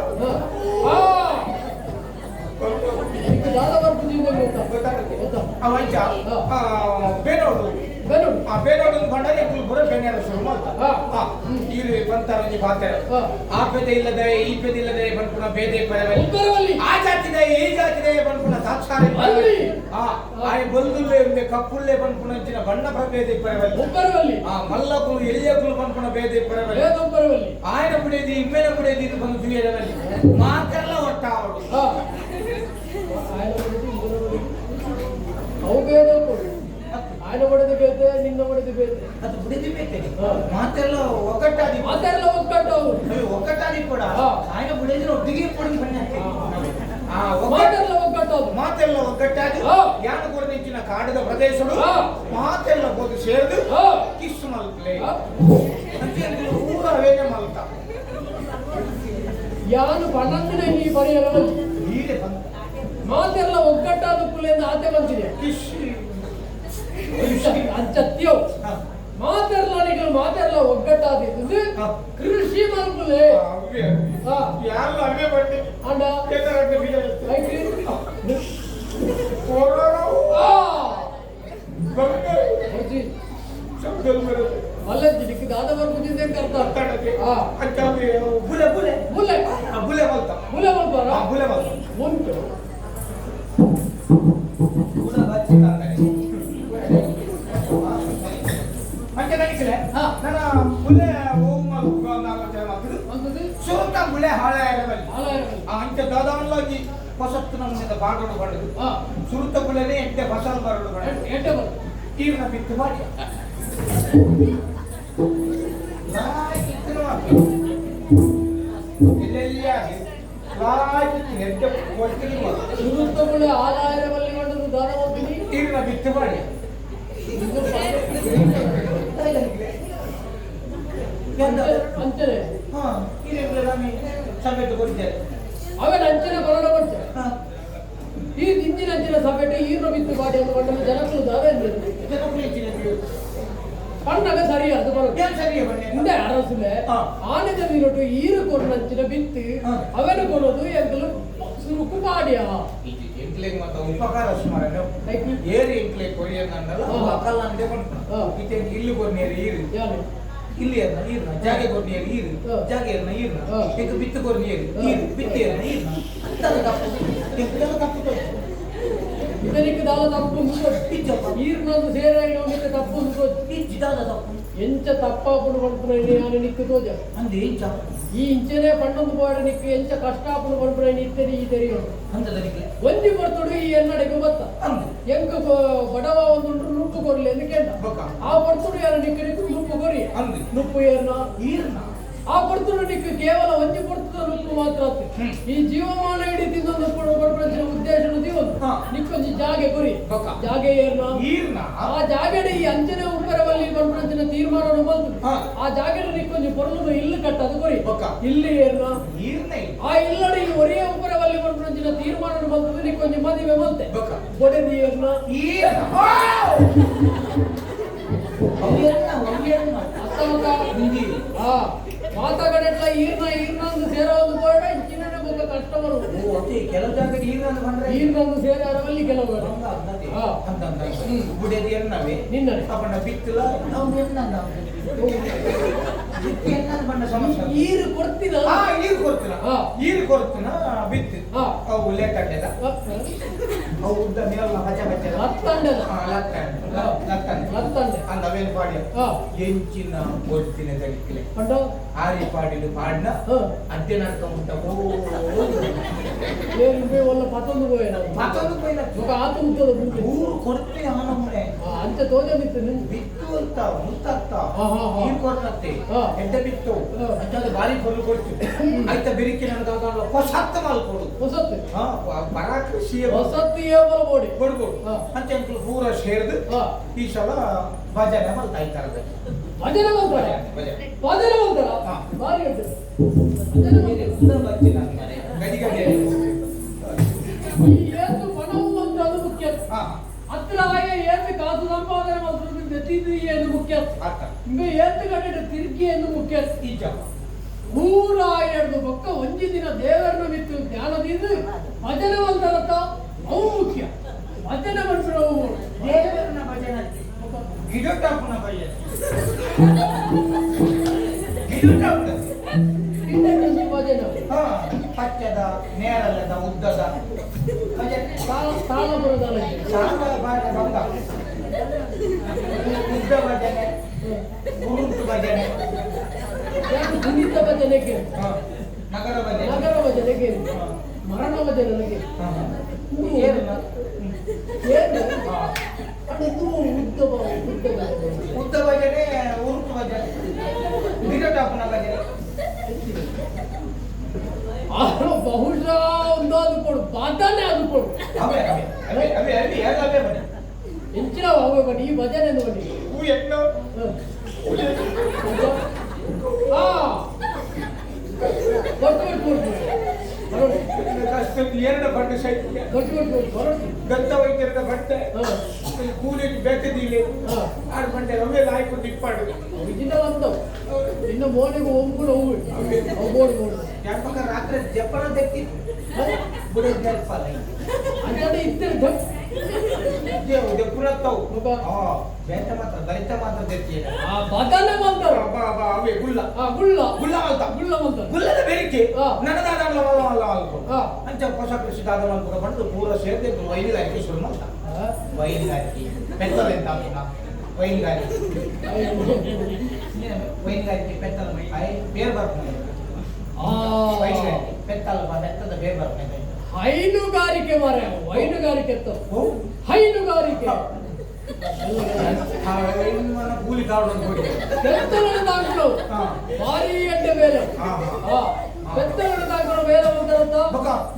ಬೇನೋಡು ಬಂಡನೆ ಪುರ ಬೇನೆರ ಶುರು ಮಾಡ್ತಾ ಇರು ಬಂತಾರ ಒಂಜಿ ಪಾತ್ರ ಆ ಪೆದೆ ಇಲ್ಲದೆ ಈ ಪೆದೆ ಇಲ್ಲದೆ ಬಂದ್ಪುನ ಬೇದೆ ಪರವಲ್ಲಿ ಆ ಜಾತಿದೆ ಈ ಜಾತಿದೆ ಬಂದ್ಪುನ ಸಾಕ್ಷಾರ ಆಯ್ ಬಲ್ದುಲ್ಲೆ ಉಂದೆ ಕಪ್ಪುಲ್ಲೆ ಬಂದ್ಪುನ ಅಂಚಿನ ಬಣ್ಣ ಪ್ರಭೇದೆ ಪರವಲ್ಲಿ ಮಲ್ಲಕುಲು ಎಲ್ಲಿಯಕುಲು ಬಂದ್ಪುನ ಬೇದೆ ಪರವಲ್ಲಿ ಆಯ್ನ ಬಿಡೇದಿ ಇಮ್ಮೆನ ಬಿಡೇದಿ ಇದು ಬಂದು ಜುಯರವಲ್ಲಿ ಮಾತೆಲ್ಲ ಒಟ್ಟಾವಡು ಅವು ಬೇಡ ಆಯ್ನ ಬಿಡದೆ ಬೇತೆ ನಿನ್ನ ಹೊಡೆದು ಬೇತೆ ಅದು ಬುಡಿದಿ ಬೇತೆ ಮಾತೆಲ್ಲ ಒಗ್ಗಟ್ಟಾದಿ ಮಾತೆಲ್ಲ ಒಗ್ಗಟ್ಟು ಒಗ್ಗಟ್ಟಾದಿ ಕೂಡ ఆయన ಬುಡಿದಿನ ಒಟ್ಟಿಗೆ ಪುಡಿ ಬನ್ನಿ ಮಾತೆಲ್ಲ ಒಗ್ಗಟ್ಟು ಮಾತೆಲ್ಲ ಒಗ್ಗಟ್ಟಾದಿ ಯಾನ ಕೊರನಿಂಚಿನ ಕಾಡದ ಪ್ರದೇಶಗಳು ಮಾತೆಲ್ಲ ಹೋಗಿ ಸೇರಿದು ಕಿಸ್ ಮಲ್ಪಲೆ ಅಂತೆ ಊರ ವೇಗ ಮಲ್ತ ಯಾನು ಪಣ್ಣಂದಿನ ಈ ಬರೆಯಲ್ಲ ಹೀಗೆ ಮಾತೆಲ್ಲ ಒಗ್ಗಟ್ಟಾದ ಕುಲೆಯಿಂದ ಆತೆ ಬಂದಿದೆ ಅಂಚತ್ಯೋ ಮಾತೆಲ್ಲ ಮಾತೆಲ್ಲ ಒಗ್ಗಟ್ಟಾದಿದ್ದು ಕೃಷಿ ಮಲ್ಪಲೆ ಯಾರು ಅವೇ ಬನ್ನಿ ಅಂಡ ಮಲ್ಲಜ್ಜಿಕ್ಕೆ ದಾದವರ್ ಬುದ್ಧಿದ್ದೆ ಕರ್ತ ಬುಲೆ ಬುಲೆ ಬುಲೆ ಬುಲೆ ಮಲ್ತ ಬುಲೆ ಮಲ್ತಾರ ಬುಲೆ ಮಲ್ತ ಉಂಟು ಮಂಚ ನಡಿಕಲೆ ನನ್ನ ಬುಲೆ ಸುರುತ ಬುಲೆ ಹಾಳೆ ಅಂಚ ದಾದವಲ್ಲಾಗಿ ಹೊಸತ್ತು ನಮ್ಮನೆ ಬಾಡೋಡು ಬಡದು ಸುರುತ ಬುಲೆನೆ ಎಂಟೆ ಫಸಲ್ ಬರಡು ಬಡದು ಎಂಟೆ ಬರಡು ತೀರ್ನ ಬಿತ್ತು ಮಾಡಿ ಸುರುತ್ತಗಳು ಆದಾಯದಲ್ಲಿ ಮಾಡಿದ್ರು ದಾದ ಹೋಗ್ತೀನಿ ತೀರ್ನ ಬಿತ್ತು ಮಾಡಿ ಅಂಚನೆ ಸಭೆಟ್ಟು ಕೊಡ್ತಾರೆ ಅವನ ಅಂಚನೆ ಬರೋಣ ಕೊಡ್ತಾರೆ ಈ ಹಿಂದಿನ ಅಂಚಿನ ಸಭೆಟ್ಟು ಈರ್ನ ಬಿತ್ತು ಮಾಡಿ ಅಂತ ಬಂದ ಜನಗಳು ದಾದ ಪಣ್ಣಗ ಸರಿಯಾದ ಹಿಂದೆ ಅರಸುಲೆ ಆನೆದ ನೀರೊಟ್ಟು ಈರು ಕೊಡಂಚಿನ ಬಿತ್ತು ಅವನು ಕೊಡೋದು ಎಂತಲು ಸುರುಕು ಪಾಡ್ಯ ಉಪಕಾರ ಸುಮಾರು ಏರಿ ಎಂಕ್ಲೆ ಕೊರಿಯನ್ನಲ್ಲ ಅಕಲ್ಲ ಅಂದೆ ಬಂತು ಇಲ್ಲಿ ಕೊರ್ನೇರಿ ಈರು ಇಲ್ಲಿ ಏರ್ನ ಈರ್ನ ಜಾಗೆ ಕೊರ್ನೇರಿ ಈರು ಜಾಗೆ ಏರ್ನ ಈರ್ನ ಈಗ ಬಿತ್ತು ಕೊರ್ನೇರಿ ಈರು ಬಿತ್ತೆ ಏರ್ನ ಈರ್ನ ಅಂತದ ತಪ್ಪು ಇದಕ್ಕೆ ದಾದ ತಪ್ಪು ಈರ್ನೊಂದು ಸೇರಿದ ತಪ್ಪು ಜಿದಾದ ತಪ್ಪು ಎಂಚ ತಪ್ಪಾಪುಡು ಪಡ್ಪುನೈನಿ ನಾನು ನಿಕ್ಕು ತೋಜ ಅಂದೆ ಎಂಚ ಈ ಇಂಚನೆ ಪಣ್ಣೊಂದು ಬಾಡಿ ನಿಕ್ಕು ಎಂಚ ಕಷ್ಟಾಪುಡು ಪಡ್ಪುನೈನಿ ಇತ್ತರಿ ಈ ತೆರಿಯೋದು ಅಂತದನಿಗೆ ಒಂದಿ ಬರ್ತುಡು ಈ ಎನ್ನಡೆಗೆ ಬತ್ತ ಎಂಕ ಬಡವ ಒಂದು ನುಪ್ಪು ಕೊರ್ಲಿ ಎಂದು ಕೇಂದ್ರ ಆ ಬರ್ತುಡು ಯಾರ ನಿಕ್ಕು ನಿಕ್ಕು ನುಪ್ಪು ಕೊರಿ ನುಪ್ಪು ಏರ್ನ ಈರ್ನ ಆ ಬರ್ತುಡು ನಿಕ್ಕು ಕೇವಲ ಒಂದಿ ಬರ್ತದ ನುಪ್ಪು ಮಾತ್ರ ಈ ಜೀವಮಾನ ಇಡೀ ತಿಂದೊಂದು ಪಡ್ಪಡಿಸಿದ ಉದ್ದೇಶ ನಿಕ್ಕೊಂದು ಜಾಗೆ ಕೊರಿ ಜಾಗೆ ಏರ್ನ ಆ ಜಾಗೆಡೆ ಈ ಅಂಚನೆ ಉಪ್ಪರವಲ್ಲಿ ಪಡ್ಪಡಿಸಿದ ತೀರ್ಮಾನ ಬಂತು ಆ ಜಾಗೆಡೆ ನಿಕ್ಕೊಂದು ಪೊರ್ಲು ಇಲ್ಲು ಕಟ್ಟದು ಕೊರಿ ಇಲ್ಲಿ ಏರ್ನ ಆ ಇಲ್ಲಡೆ ಈ ಒರಿಯ ಉಪ್ಪರವಲ್ಲಿ ಪಡ್ಪಡಿಸಿದ ತೀರ್ಮಾನ ಬಂತು ನಿಕ್ಕೊಂದು ಮದುವೆ ಬಂತೆ ಒಡೆದಿ ಏರ್ನ ಮಾತಾಗಡೆಲ್ಲ ಈರ್ನೊಂದು ಸೇರೋದು ಬೇಡ ಇಂಚಿನ ಬಗ್ಗೆ ಕಷ್ಟ ಬರುವುದು ಕೆಲವು ಜಾಗ ಈರ್ನೊಂದು ಸೇರಾರಲ್ಲಿ ಕೆಲವು ಗುಡಿಯದು ಎನ್ನವೇ ನಿನ್ನ ಅವನ ಬಿತ್ತಲ ಈರು ಕೊಡ್ತೀನ ಈರು ಕೊಡ್ತೀನ ಬಿತ್ತು ಅವು ಲೇಟಂಡೆದ ಅವು ಉದ್ದ ಮೇಲ ಬಚ್ಚ ಬಚ್ಚ ಲತ್ತಂಡೆ ಅಂದವೇನು ಪಾಡ್ಯ ಎಂಚಿನ ಕೊಡ್ತೀನಿ ದಡಿಕ್ಕಿಲೆ ಪಂಡ ಆರಿ ಪಾಡಿಲು ಪಾಡ್ನ ಅಡ್ಡೆ ನಡ್ಕ ಮುಟ್ಟ ಒಲ್ಲ ಪತ್ತೊಂದು ಪೋಯಿನ ఒక ఆత ఉంటుంది ఊరు కొడుతుంది ఆనమ్మే అంత తోజ బిత్తు బిత్తు ಅಂತ ಮುತ್ತತ್ತ ಈ ಕೊಡ್ತತ್ತೆ ಎಡ್ಡ ಬಿತ್ತು ಅಂತ ಬಾರಿ ಕೊಲ್ಲು ಕೊಡ್ತು ಆಯ್ತಾ ಬಿರಿಕಿ ನನಗಾಗಲ್ಲ ಹೊಸತ್ತ ಮಾಲ್ ಕೊಡು ಹೊಸತ್ತು ಪರಾಕೃಷಿಯ ಹೊಸತ್ತು ಏವಲ ಬೋಡಿ ಕೊಡ್ಕೊಡು ಅಂತ ಅಂಕಲ್ ಪೂರ ಸೇರ್ದು ಈ ಸಲ ಭಜನೆ ಮಾಡ್ತಾ ಇದ್ದಾರೆ ಭಜನೆ ಮಾಡ್ತಾರೆ ಭಜನೆ ಮಾಡ್ತಾರ ಬಾರಿ ಹೇಳ್ತಾರೆ ಭಜನೆ ಮಾಡ್ತಾರೆ ಗಡಿಗಡೆ ಏನು ಪಣವು ಅಂತ ಅದು ಮುಖ್ಯ ಹತ್ರ ಏನು ಕಾಸು ಸಂಪಾದನೆ ಮಾಡೋದು ನೆತ್ತಿದ್ದು ಏನು ಮುಖ್ಯ ಇಂಗ ಏನು ಕಡೆ ತಿರುಗಿ ಏನು ಮುಖ್ಯ ಈಜ 102 ಪಕ್ಕ ಒಂಜಿ ದಿನ ದೇವರನ್ನ ಬಿತ್ತು ಜ್ಞಾನದಿಂದ ಭಜನೆ ಮಾಡ್ತಾರತ್ತ ಅವು ಮುಖ್ಯ ಭಜನೆ ಮಾಡ್ತಾರೆ ಅವು ದೇವರನ್ನ ಭಜನೆ ಗಿಡಟಾಪನ ಭಜನೆ ಗಿಡಟಾಪನ ಭಜನೆ ಪಚ್ಚದ ನೇರಲ್ಲದ ಉದ್ದದ ತಾಳಪುರದ ಉದ್ದ ಭಜನೆ ಗುರುಂಟು ಭಜನೆ ಕುಣಿತ ಭಜನೆಗೆ ನಗರ ಭಜನೆಗೆ ಮರಣ ಭಜನೆಗೆ ಉದ್ದ ಬದನೆ ಅದು ಕೊಡು ಅವೇ ಅವೇ ಅವೇ ಅವೇ ಅವೇ ಎಲ್ಲ ಅವೇ ಬನ್ನಿ ಹೆಚ್ಚಿನ ಹೋಗಬೇಡಿ ಈ ಭಜನೆ ನೋಡಿ ಹೂ ಎಣ್ಣು ಹಾ ಕೊಟ್ಟು ಕಷ್ಟ ಎರಡು ಬಟ್ಟೆ ಸೈಡ್ಗೆ ಗಂಧ ವೈದ್ಯರದ ಬಟ್ಟೆ ಕೂಲಿ ಬೇಕದಿಲ್ಲ 6 ಗಂಟೆ ಅವೇ ಹಾಯ್ಕೊಂಡು ಇಪ್ಪಾಡು ಇದನ್ನ ಬಂದವು ಇನ್ನು ಮೋನಿಗೆ ಹೋಗ್ಬಿಡು ಹೋಗ್ಬೋದು ಯಾಕ ರಾತ್ರಿ ಜಪ್ಪನ ತೆಗ್ತಿ ಬುಡೇ ಜಲ್ಪಲ್ಲ ಅಂದ್ರೆ ಇತ್ತು ಪುರತ್ತವು ಬೇಟ ಮಾತ್ರ ದೈತ ಮಾತ್ರ ತೆಗ್ತೀಯ ಆ ಬದನೆ ಬಂದವು ಅವೇ ಗುಲ್ಲ ಗುಲ್ಲ ಗುಲ್ಲ ಅಂತ ಗುಲ್ಲ ಬಂದ ಗುಲ್ಲದ ಬೇರಿಕೆ ನನದಾದ ಅಲ್ಲ ಅಂಚ ಹೊಸ ಕೃಷಿ ದಾದ ಮಲ್ಪುರ ಬಂದು ಪೂರ ಸೇರ್ದೆ ವೈಲಿಗಾರಿಕೆ ಶುರು ಮಾಡ್ತ ವೈಲಿಗಾರಿಕೆ ಪೆತ್ತಲ ಎಂತ ವೈಲಿಗಾರಿಕೆ ವೈಲಿಗಾರಿಕೆ ಪೆತ್ತಲ ಬೇರ್ ಬರ್ತಾನೆ ವೈಲಿಗಾರಿಕೆ ಪೆತ್ತಲ ಬೆತ್ತದ ಬೇರ್ ಬರ್ತಾನೆ ಹೈನುಗಾರಿಕೆ ಮಾರ ಹೈನುಗಾರಿಕೆ ಹೈನುಗಾರಿಕೆ ಕೂಲಿ ಕಾವಲು ಬೆತ್ತಲನ್ನು ಭಾರಿ ಅಡ್ಡೆ ಬೇರೆ ಬೆತ್ತಲನ್ನು ತಾಕೊಂಡು ಬೇರೆ ಬಂದ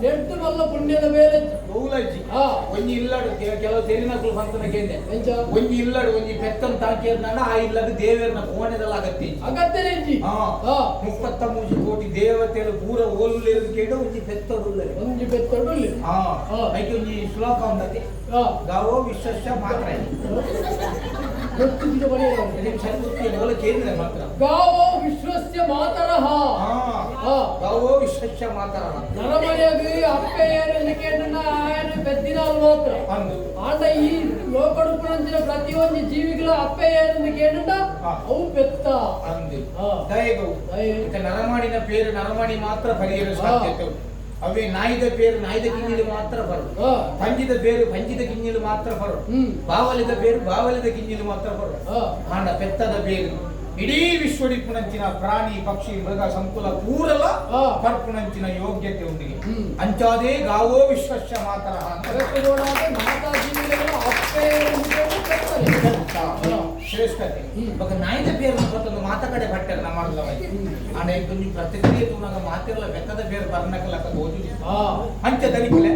ನೆಟ್ಟು ಮಲ್ಲ ಪುಣ್ಯದ ಬೇರೆ ಒಂಜಿ ಇಲ್ಲಡು ಕೆಲವು ತೆರಿನಕಲು ಬಂತನಕೇಂದೆ ಒಂಜಿ ಇಲ್ಲಡು ಒಂಜಿ ಪೆತ್ತನ್ ತಾಕಿಯರ್ನಾಡ ಆ ಇಲ್ಲಡು ದೇವೇರ್ನ ಕೋಣೆದಲ್ಲ ಅಗತ್ಯನೇ 33 ಕೋಟಿ ದೇವತೆಗಳು ಪೂರ ಓಲುಲೇರು ಕೇಳು ಒಂಜಿ ಪೆತ್ತಡುಲ್ಲರೆ ಒಂಜಿ ಪೆತ್ತಡುಲ್ಲಿ ಐಕೆ ಒಂಜಿ ಶ್ಲೋಕ ಉಂಟತಿ ಗಾವೋ ವಿಶ್ವಸ್ಯ ಮಾತ್ರ ಗೊತ್ತಿದ್ದ ಮಾತ್ರ ಗಾವೋ ವಿಶ್ವಸ್ಯ ಮಾತರಃ ಗಾವೋ ವಿಶ್ವಸ್ಯ ಮಾತರಃ ನರಮನೆಯಾಗಿ ಅಪ್ಪೆ ಏನೆಂದು ಕೇಳಿದ ఆయన పెద్దినాలు మాత్రం ఆండ ఈ లోకడుపు నుంచి ప్రతి ఒక్క జీవికుల అప్పే ఏನೆಂದು ಕೇಳಿದ ಅವು ಪೆತ್ತ ಅಂದಿ ದಯಗವು ಇತ ನರಮಾಡಿನ ಪೇರು ನರಮಾಡಿ ಮಾತ್ರ ಪರಿಹರಿಸ ಸಾಧ್ಯತೆ ಅವೇ ನಾಯಿದ ಪೇರು ನಾಯಿದ ಕಿಂಜಿಲು ಮಾತ್ರ ಬರು ಪಂಜಿದ ಪೇರು ಪಂಜಿದ ಕಿಂಜಿಲು ಮಾತ್ರ ಬರು ಬಾವಲಿದ ಪೇರು ಬಾವಲಿದ ಕಿಂಜಿಲು ಮಾತ್ರ ಬರು ಆಂಡ ಪೆತ್ತದ ಪೇರು ಇಡೀ ವಿಶ್ವಡಿಪುಣಂಚಿನ ಪ್ರಾಣಿ ಪಕ್ಷಿ ಮೃಗ ಸಂಕುಲ ಪೂರಲ ಪರ್ಪುಣಂಚಿನ ಯೋಗ್ಯತೆ ಉಂಡಿಗೆ ಅಂಚಾದೇ ಗಾವೋ ವಿಶ್ವಸ್ಯ ಮಾತರ ಶ್ರೇಷ್ಠತೆ ఒక నాయన పేరు మొత్తం మాత కడే పట్టారు నమ్మర్ల అనే కొన్ని ప్రతిక్రియ తూనగ మాతెల పెద్దద పేరు పర్ణకలక గోజు అంచె దనికిలే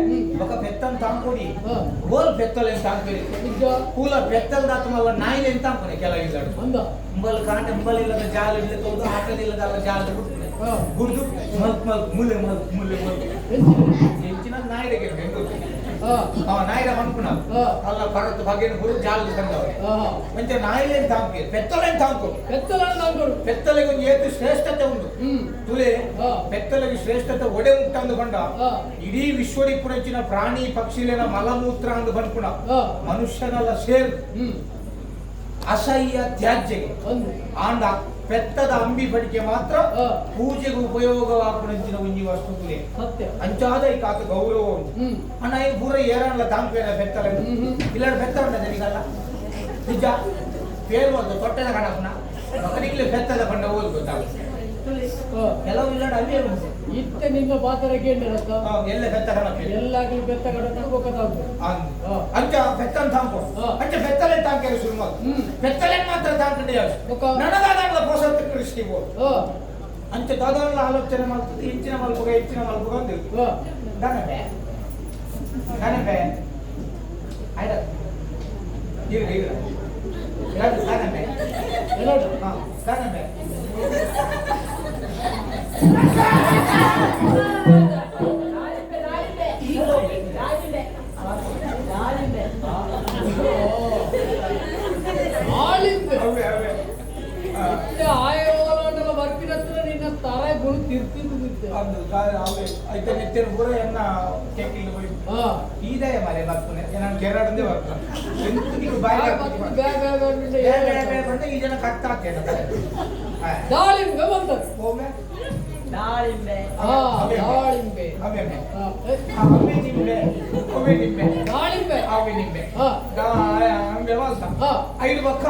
ఒక పెత్తన్ తాంకోడి గోల్ పెత్తలేం తాంకోడి పూల పెత్తల్ దాతమల్ల నాయన ఎంత తాంకోని ಕೆಲ ಇಲ್ಲಡು ಅಂಬಲ್ ಕಾಂಟ ಅಂಬಲ್ ಇಲ್ಲದ ಜಾಲ ಇಲ್ಲ ತೋದು ಆಟದಿಲ್ಲದ ಜಾಲ ಬಿಡ್ತದೆ ಗುರ್ದು ಮುಲ್ಲೆ ಎಂಚಿನ ನಾಯಿಗೆ ಬೆಂಗೂರು ನಾಯಿರ ಅನ್ಕುಣ ಅಲ್ಲ ಪರತ್ತು ಬಗೆನ ಗುರು ಜಾಲ ತಂದವ ಮಂಚ ನಾಯಿಲೇನ್ ತಾಂಕಿ ಪೆತ್ತಲೇನ್ ತಾಂಕೋಡು ಪೆತ್ತಲೆಗೆ ಒಂದು ಏತು ಶ್ರೇಷ್ಠತೆ ಉಂಟು ತುಲೆ ಪೆತ್ತಲೆಗೆ ಶ್ರೇಷ್ಠತೆ ಒಡೆ ಉಂಟಂದು ಬಂಡ ಇಡೀ ವಿಶ್ವಡಿಪುಣಂಚಿನ ಪ್ರಾಣಿ ಪಕ್ಷಿಲೇನ ಮಲಮೂತ್ರ ಅಂದು ಬಂದ್ಕುಣ ಮನುಷ್ಯನಲ್ಲ ಸೇರ್ ಅಸಹ್ಯ ತ್ಯಾಜ್ಯಗೆ ಆಂಡ ಪೆತ್ತದ ಅಂಬಿ ಬಡಿಕೆ ಮಾತ್ರ ಪೂಜೆಗೆ ಉಪಯೋಗವಾಗುವಂಚಿನ ಒಂಜಿ ವಸ್ತುಗಳೇ ಅಂಚಾದ ಈ ಕಾಕ ಗೌರವ ಅಣ್ಣ ಈ ಪೂರ ಏರಣ್ಣ ತಾಂಪೇನ ಪೆತ್ತಲ ಇಲ್ಲಾಡ ಪೆತ್ತ ಉಂಟ ನಿಗಲ್ಲ ನಿಜ ಪೇರು ಒಂದು ತೊಟ್ಟೆದ ಕಣಪ್ಪನ ಮಕ್ಕಳಿಗೆ ಪೆತ್ತದ ಬಂಡ ಓದ್ ಗೊತ್ತಾಗುತ್ತೆ ಕೆಲವು ಇಲ್ಲಾಡ ಅಲ್ಲೇ ಉಂಟು ಇತ್ತೆ ನಿನ್ನ ಪಾತ್ರಕ್ಕೆ ಎಲ್ಲ ಬೆತ್ತ ಕಣಪ್ಪ ಎಲ್ಲಾಗ್ಲಿ ಬೆತ್ತ ಕಣ ಅಂಚ ಬೆತ್ತನ್ ತಾಂಕೋ ಅಂಚ ಬೆತ್ತಲೆ ತಾಂಕೇರು ಶುರು ಮಾಡು ಬೆತ್ತಲೆ ಮಾತ್ರ ತಾಂಕಂಡೆ ನನಗಾದ ಪೋಷಕ ಕೃಷಿ ಅಂಚ ದಾದಾಳ ಆಲೋಚನೆ ಮಾಡ್ತದೆ ಹೆಚ್ಚಿನ ಮಲ್ಪುಗ ಅಂದಿರು ಗಣಪೆ ಆಯ್ತ ಇರು ಗಣಪೆ ಗಣಪೆ ಆಯೋಗಲ ಬರ್ತಿರತ್ರ ನಿನ್ನ ತಾರಾಯ ಗುರು ತಿರ್ತಿದ್ದು అయితే నెత్తిన కూడా ఎన్న కేకిల్ పోయి ఈదయ మరి బతుకునే నేను కేరళందే బతుకున్నా ఎందుకు నీకు బాగా అంటే ఈ జನ కట్ట ಆಗ್ತೇನೆ ದಾಳಿಂಬೆ ಬಂತದೆ ಹೋಮೆ ದಾಳಿಂಬೆ ದಾಳಿಂಬೆ ಅವೇ ನಿಂಬೆ ದಾಳಿಂಬೆ ಅವೇ ನಿಂಬೆ ವ್ಯವಸ್ಥೆ 5 ಪಕ್ಕ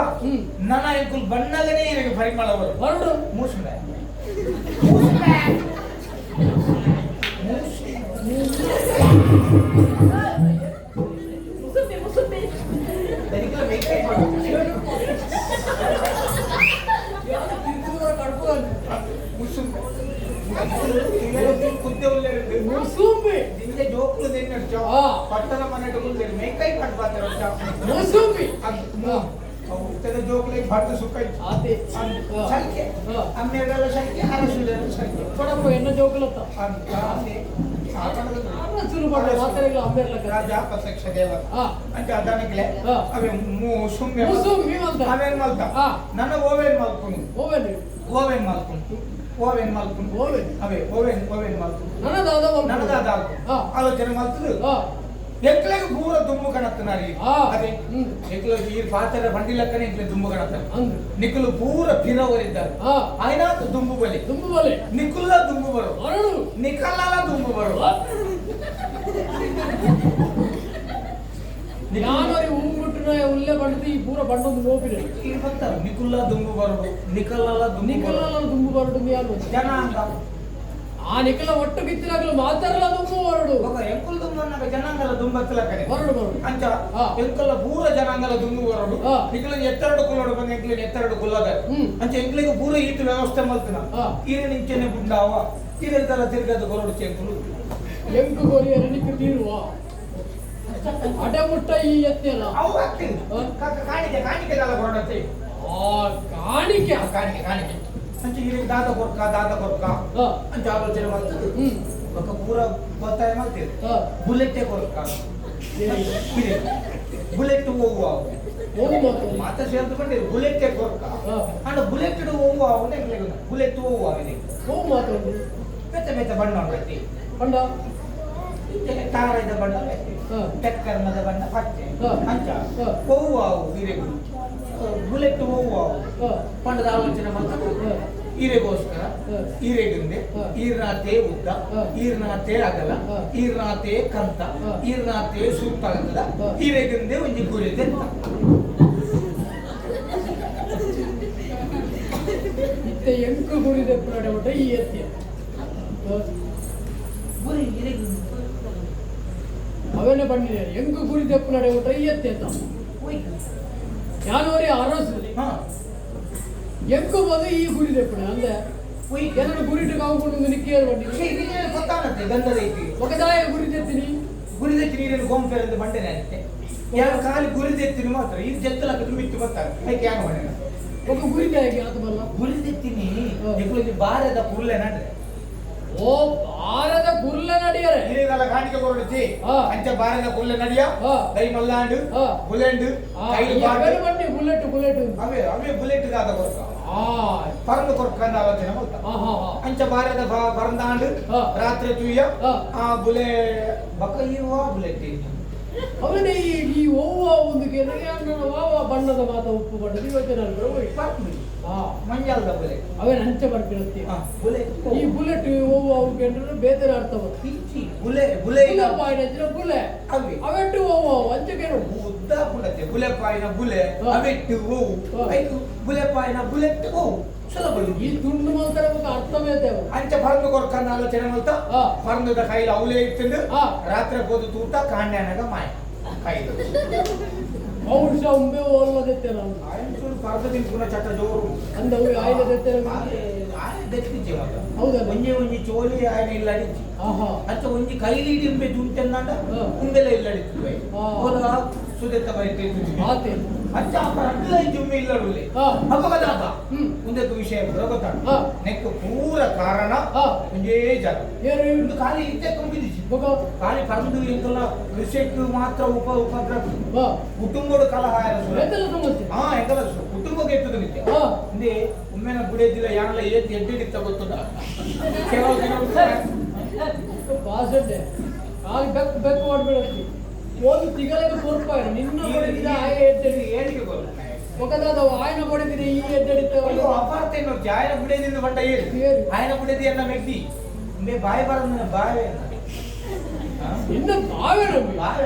ನನ್ನ ಇಂಕುಲ್ ಬಣ್ಣಗನೇ ಇರಗೆ ಪರಿಮಳ ಹೊರಡು ಮೂಸುಂಡೆ ಮುಸುಂಬಿ ದರಿಕಲ ಮೇಕೆ ಮುಸುಂಬೆ ಕುದ್ದೆ ಉಳ್ಳೆ ಮುಸುಂಬಿ ನಿಮಗೆ ಜೋಕ್ಲು ನಡ್ಚೋ ಪಟ್ಟಣ ಮನೆ ಇಟ್ಕೊಂಡು ಮೇಕೈ ಕಟ್ ಬಾತಾರೆ ಮೋಸಂಬಿ ತೆರೆ ಜೋಕ್ಲೆ ಭಟ್ಟ ಸುಕ್ಕೈ ಆತೆ ಸಂಖ್ಯೆ ಅಮ್ಮೆಗಳ ಸಂಖ್ಯೆ ಅರಸುಗಳ ಸಂಖ್ಯೆ ಕೊಡಪ್ಪ ಎನ್ನ ಜೋಕಲತ್ತ ಅಂತ ಆತೆ ಅರಸುಲು ಬಡ ಮಾತರೆಗಳ ಅಮ್ಮೆಗಳ ರಾಜ ಪ್ರತ್ಯಕ್ಷ ದೇವ ಅಂತ ಅದನಕ್ಲೆ ಅವೇ ಮುಸುಂಬಿ ಮಲ್ತ ಅವೇನ್ ಮಲ್ತ ನನ್ನ ಓವೆನ್ ಮಲ್ಕೊಂಡು ಓವೆನ್ ಅವೇ ಓವೆನ್ ಮಲ್ಕೊಂಡು ನನ್ನದಾದ ಆಲೋಚನೆ ಮಲ್ತದು ಎಕ್ಲೆಗೆ ಪೂರ ದುಮ್ಮು ಕಣತ್ತನಾರಿ ಅದೇ ಎಕ್ಲೆ ಈ ಪಾತ್ರೆ ಬಂಡಿಲಕ್ಕನೆ ಎಕ್ಲೆ ದುಮ್ಮು ಕಣತ್ತ ನಿಕ್ಕಲು ಪೂರ ಪಿರವರಿದ್ದಾರೆ ಆಯ್ನಾತ ದುಂಬು ಬಲೆ ನಿಕ್ಕುಲ್ಲ ದುಂಬು ಬರೋ ನಿಕ್ಕಲ್ಲ ದುಂಬು ಬರೋ ಯಾನೋರಿ ಹೂಗುಟ್ಟಿನ ಉಲ್ಲೆ ಬಂಡದು ಈ ಪೂರ ಬಂಡೊಂದು ನೋಪಿದೆ ಈಗ ಬರ್ತಾರೆ ನಿಕ್ಕುಲ್ಲ ದುಂಬು ಬರೋದು ನಿಕ್ಕಲ್ಲ ದುಂಬು ಬರಡು ಯಾರು ಜನ ಅಂತ ಆ ನಿಕಲ ಒಟ್ಟು ಬಿತ್ತಿಲಾಗಲು ಮಾತಾರಲ್ಲ ದುಂಬು ಹೊರಡು ಎಂಕುಲ್ ದುಂಬನ್ನಾಗ ಜನಾಂಗಲ ದುಂಬತ್ತಲ ಕಡೆ ಹೊರಡು ಅಂಚ ಎಂಕಲ್ಲ ಪೂರ ಜನಾಂಗಲ ದುಂಬು ಹೊರಡು ನಿಕಲ ಎತ್ತರಡು ಕುಲ್ಲೋಡು ಬಂದ ಎಂಕ್ಲಿನ ಎತ್ತರಡು ಕುಲ್ಲದ ಅಂಚ ಎಂಕ್ಲಿಗೆ ಪೂರ ಈತ ವ್ಯವಸ್ಥೆ ಮಲ್ತನ ಈರಿನ ಇಂಚನೆ ಬುಂಡಾವ ಈರೆಲ್ಲ ತಿರ್ಗದ ಕೊರಡು ಚೆಂಕುಲು ಎಂಕು ಗೋರಿಯ ನಿಕ್ಕು ತೀರುವ ಅಡಮುಟ್ಟ ಈ ಎತ್ತಿಯಲ್ಲ ಅವು ಆಗ್ತದೆ ಕಾಣಿಕೆದಲ್ಲ ಕೊರಡತ್ತೆ ಕಾಣಿಕೆ ಅಂಚೆ ಈರಿಗೆ ದಾದ ಕೊರ್ಕ ಅಂಚ ಆಲೋಚನೆ ಮಾಡ್ತದೆ ఒక ಪೂರ ಗೊತ್ತಾಯ ಮಾಡ್ತೀರಿ ಬುಲೆಟ್ ಕೊರ್ಕ ಬುಲೆಟ್ ಹೋಗುವ ಮಾತ ಸೇರ್ದು ಬಂದಿರಿ ಬುಲೆಟ್ ಕೊರ್ಕ ಅಂಡ್ ಬುಲೆಟ್ ಹೋಗುವ ಅವನೇ ಬುಲೆಟ್ ಹೋಗುವ ಮೆತ್ತ ಬಣ್ಣ ಉಂಟತಿ ಬಣ್ಣ ತಾರದ ಬಣ್ಣ ಟೆಕ್ಕರ್ನದ ಬಣ್ಣ ಪಚ್ಚೆ ಅಂಚ ಹೋಗುವ ವೀರೆಗಳು ಬುಲೆಟ್ ಹೋಗುವ ಪಂಡದ ಆಲೋಚನೆ ಮಾಡ್ತಾರೆ ಈರೆಗೋಸ್ಕರ ಈರೆಗಿಂದೆ ಈರ್ನಾತೆ ಉದ್ದ ಈರ್ನಾತೆ ಅಗಲ ಈರ್ನಾತೆ ಕಂತ ಈರ್ನಾತೆ ಸೂಕ್ತ ಆಗಲ್ಲ ಈರೆಗಿಂದೆ ಒಂಜಿ ಗುರಿದೆ ಇತ್ತೆ ಎಂಕು ಗುರಿದೆ ಪುರಾಡ ಈ ಎತ್ತಿ ಗುರಿ ಈರೆಗಿಂದೆ ಅವನೇ ಬಂದಿದ್ದಾರೆ ಎಂಕು ಗುರಿದೆ ಪುರಾಡ ಈ ಎತ್ತಿ ಅಂತ ಯಾನೋರಿ ಅರಸು ಎಂಕು ಬಂದು ಈ ಗುರಿದೆ ಪುಣ ಅಂದ್ರೆ ಎರಡು ಗುರಿಟ್ಟು ಕಾವುಕೊಂಡು ನಿಕ್ಕೇರು ಬಂಡಿ ಗೊತ್ತಾಗತ್ತೆ ಗಂಧದ ಐತಿ ఒకదాయ గురిదెత్తిని ನೀರನ್ನು ಗೊಂಪೆರೆಂದು ಬಂಡೆನೆ ಅಂತೆ ಯಾರು ಖಾಲಿ ಗುರಿದೆತ್ತಿನಿ ಮಾತ್ರ ಇದು ಜತ್ತಲಕ್ಕ ತುಂಬಿತ್ತು ಬರ್ತಾರೆ ಅದಕ್ಕೆ ಯಾರು ಮಾಡಿಲ್ಲ ఒక గురిదాయకి ಆತಬಲ್ಲ ಗುರಿದೆತ್ತಿನಿ ಎಗ್ಲಲ್ಲಿ ಬಾರದ ಪುರ್ಲೆ ನಡ್ರೆ ಓ ಬಾರದ ಪುರ್ಲೆ ನಡಿಯರೆ ಇರೇದಲ್ಲ ಕಾಣಿಕೆ ಕೊರಡುತ್ತಿ ಅಂಚ ಬಾರದ ಪುರ್ಲೆ ನಡಿಯ ದೈ ಮಲ್ಲಾಂಡು ಬುಲೆಂಡು ಕೈಲು ಬಾರ್ಡು ಬಂಡಿ ಬುಲೆಟ್ ಅವೇ ಬುಲೆಟ್ ಗಾದ ಕೊರಕ ಪರಂದು ಕೊರಕಂದ ಆಲೋಚನೆ ಮಾಡ್ತಾ ಅಂಚ ಬಾರದ ಪರಂದಾಂಡು ರಾತ್ರಿ ತುಯ್ಯ ಬುಲೆ ಬಕ ಇರುವ ಬುಲೆಟ್ ಅವನೇ ಈ ಓವ ಒಂದು ವಾವ ಬಣ್ಣದ ಮಾತ ಉಪ್ಪು ಬಣ್ಣದ ಯೋಚನೆ ಮಂಜಾಲದ ಬುಲೆ ಅವೇ ಅಂಚ ಬರ್ತಿರುತ್ತೆ ಈ ಬುಲೆಟ್ ಓವ ಅವಕ್ಕೆ ಬೇರೆ ಅರ್ಥ ಬುಲೆ ಪಾಯಿನ ಬುಲೆ ಅವೆಟ್ಟು ಓವ ಅಂಚಕೇನು ಉದ್ದ ಪುಡತ್ತೆ ಬುಲೆ ಪಾಯಿನ ಬುಲೆ ಅವೆಟ್ಟು ಓವು ಬುಲೆ ಪಾಯಿನ ಬುಲೆಟ್ ಓವು ಈ ತುಂಡು ಮಾತ್ರ ಅರ್ಥವೇ ಅಂಚ ಪರಂದು ಕೊರಕಂದ ಆಲೋಚನೆ ಮಾಡ್ತಾ ಪರಂದದ ಕೈಲಿ ಅವಲೇ ಇಟ್ಟಿಂದು ರಾತ್ರಿ ಹೋದ ತೂಟ ಕಾಂಡ್ಯಾನಾಗ ಮಾಯ ಕೈಲು ಔಷ ಉಂಬೆ ಓಲ್ವದೆತ್ತೆ ನಾನು ಪರದದಿಂದ ಪುನಃ ಚಟ್ಟ ಜೋರು ಅಂದವು ಆಯ್ಲದೆತ್ತೆ ದೆತ್ತಿಜ್ಜೆ ಮಾತ್ರ ಹೌದಾ ಒಂಜಿ ಚೋಲಿ ಆಯ್ನ ಇಲ್ಲ ಅಡಿಚ್ಚಿ ಅಂಚ ಒಂಜಿ ಕೈಲಿ ಇಡಿಂಬೆ ದುಂಟೆನ್ನಾಂಡ ಉಂಬೆಲ್ಲ ಇಲ್ಲ ಅಡಿತ್ತು ಹೋದ ಸುದೆತ್ತ ಬೈತೆ ಅಂಚ ಪರಲ್ಲ ಜುಮ್ಮೆ ಇಲ್ಲ ಅಡುಲೆ ಅಪಗದಾತ ಮುಂದಕ್ಕೆ ವಿಷಯ ಗೊತ್ತಾಗ ನೆಕ್ಕು ಪೂರ ಕಾರಣ ಒಂದೇ ಜಾಗ ಒಂದು ಖಾಲಿ ಇತ್ತೆ ತುಂಬಿದಿಸಿ ಖಾಲಿ ಪರಂದು ಎಂಕಲ್ಲ ಕೃಷಿಕ್ ಮಾತ್ರ ಉಪದ್ರ ಕುಟುಂಬದ ಕಲಹ ಎಂಕಲ್ಲ ಕುಟುಂಬಕ್ಕೆ ಎತ್ತದ ನಿತ್ಯ ಹಿಂದೆ ಒಮ್ಮೆನ ಗುಡಿಯದಿಲ್ಲ ಯಾನೆಲ್ಲ ಏತ್ ಎಡ್ಡಿಡಿತ್ತ ಗೊತ್ತದ ಬಾಸಡ್ಡೆ ಖಾಲಿ ಬೆಕ್ಕು ಮಾಡ್ಬಿಡತ್ತಿ ಒಂದು ತಿಂಗಳಿಗೆ ಕೊರ್ಪಾಯ ನಿನ್ನ ಬಡಿದ ಆಯ ಎಡ್ಡಡಿ ಏನಿಗೆ ಬರು ఒకదాద ఆయన పడితే ఈ ఎడ్డడితే ಅಪಾರ್ಥ ನೋಡಿ ఆయన ಗುಡಿಯದಿಂದ ಬಂಡ ಏರಿ ఆయన ಗುಡಿಯದಿ ಅನ್ನ ಮೆಗ್ದಿ ಮೇ ಬಾಯಿ ಬರನ್ನ ಬಾಯಿ ಇನ್ನ ಬಾವೆ ನಮ್ಮಿ